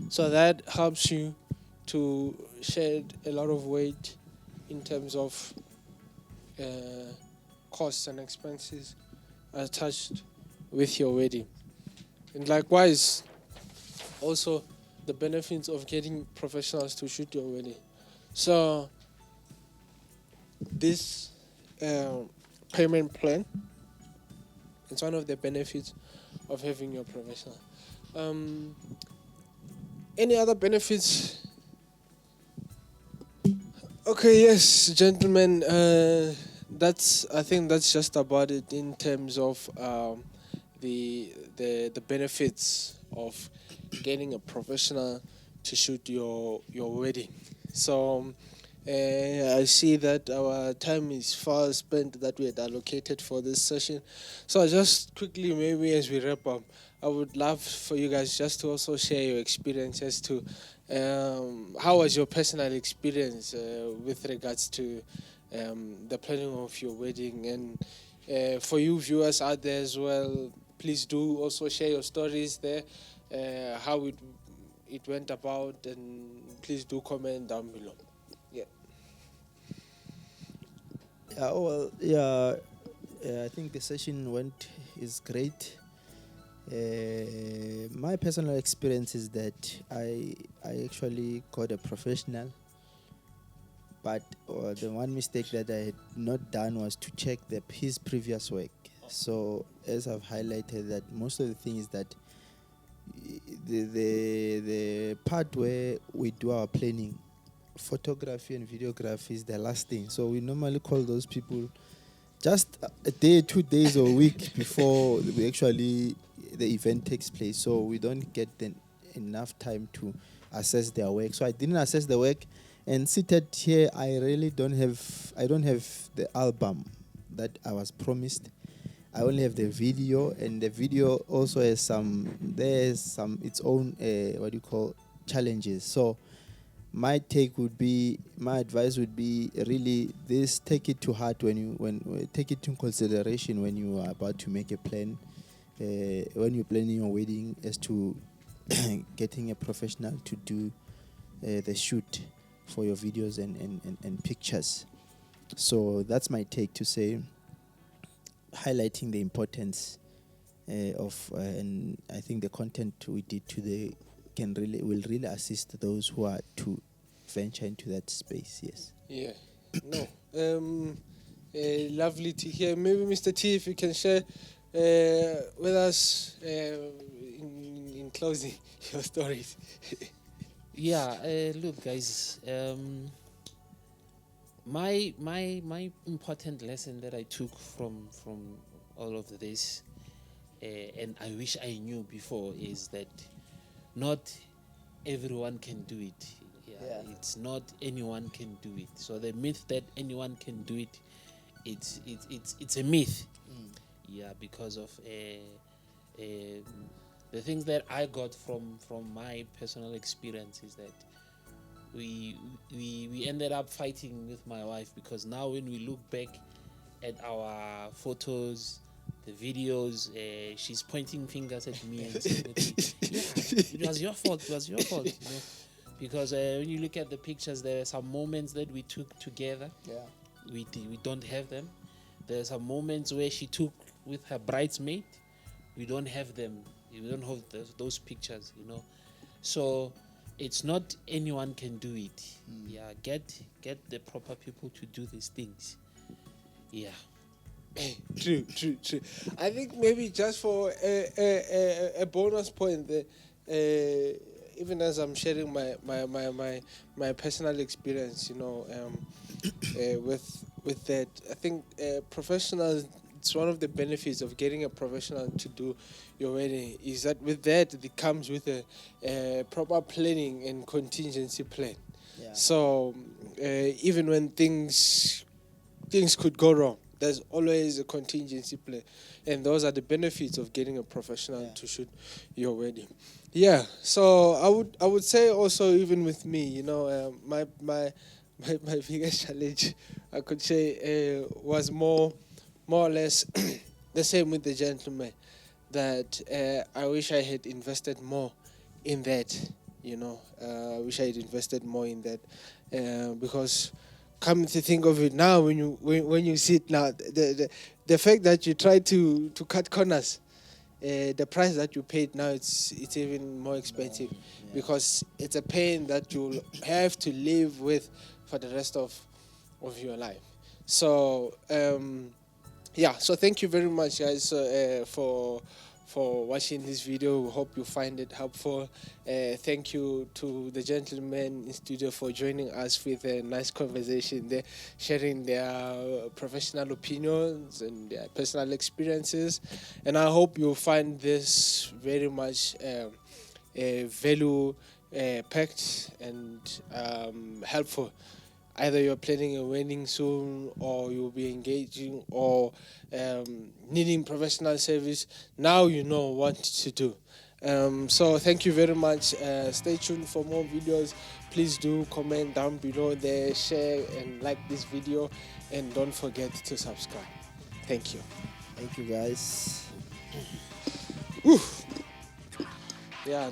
So that helps you to shed a lot of weight in terms of costs and expenses attached with your wedding. And likewise, also the benefits of getting professionals to shoot your wedding. So this payment plan is one of the benefits of having your professional. Any other benefits? Okay, yes, gentlemen. I think that's just about it in terms of the benefits of getting a professional to shoot your wedding. So I see that our time is far spent that we had allocated for this session. So just quickly, maybe as we wrap up, I would love for you guys just to also share your experience as to how was your personal experience with regards to the planning of your wedding, and for you viewers out there as well, please do also share your stories there, how it went about, and please do comment down below. Yeah. Yeah, well, yeah, I think the session is great. My personal experience is that I actually got a professional, but the one mistake that I had not done was to check his previous work. So as I've highlighted, that most of the things that the part where we do our planning, photography and videography is the last thing. So we normally call those people just a day, 2 days, or a week before the event takes place. So we don't get enough time to assess their work. So I didn't assess the work, and seated here, I don't have the album that I was promised. I only have the video, and the video also has its own challenges. So my advice would be really this: take it to heart take it into consideration when you are about to make a plan, when you're planning your wedding, as to getting a professional to do the shoot for your videos and pictures. So that's my take, to say, highlighting the importance and I think the content we did today will really assist those who are to venture into that space. Yes. Yeah. No. Lovely to hear. Maybe Mr. T, if you can share with us in closing your stories. Yeah, look, guys. My important lesson that I took from all of this, and I wish I knew before, is that not everyone can do it. Yeah. It's not anyone can do it. So the myth that anyone can do it, it's a myth. Yeah, because of the things that I got from my personal experience is that we ended up fighting with my wife, because now when we look back at our photos, the videos, she's pointing fingers at me and saying, "Yeah, it was your fault. It was your fault." You know? Because when you look at the pictures, there are some moments that we took together. Yeah. We don't have them. There are some moments where she took with her bridesmaid. We don't have them. We don't have those pictures. You know, so it's not anyone can do it. Yeah, get the proper people to do these things. Yeah. True. I think maybe just for a bonus point there, even as I'm sharing my personal experience, with that, I think professionals. It's one of the benefits of getting a professional to do your wedding, is that with that it comes with a proper planning and contingency plan. Yeah. So even when things could go wrong, there's always a contingency plan, and those are the benefits of getting a professional to shoot your wedding. Yeah. So I would say also, even with me, my biggest challenge, I could say, was more or less the same with the gentleman, that I wish I had invested more in that. I wish I had invested more in that, because come to think of it now, when you see it now, the fact that you try to cut corners, the price that you paid now, it's even more expensive, because it's a pain that you'll have to live with for the rest of your life. So so thank you very much, guys, for watching this video. We hope you find it helpful. Thank you to the gentlemen in studio for joining us with a nice conversation there, sharing their professional opinions and their personal experiences. And I hope you'll find this very much value packed and helpful. Either you're planning a wedding soon, or you'll be engaging, or needing professional service. Now you know what to do. So thank you very much. Stay tuned for more videos. Please do comment down below there, share and like this video, and don't forget to subscribe. Thank you. Thank you, guys. Yeah.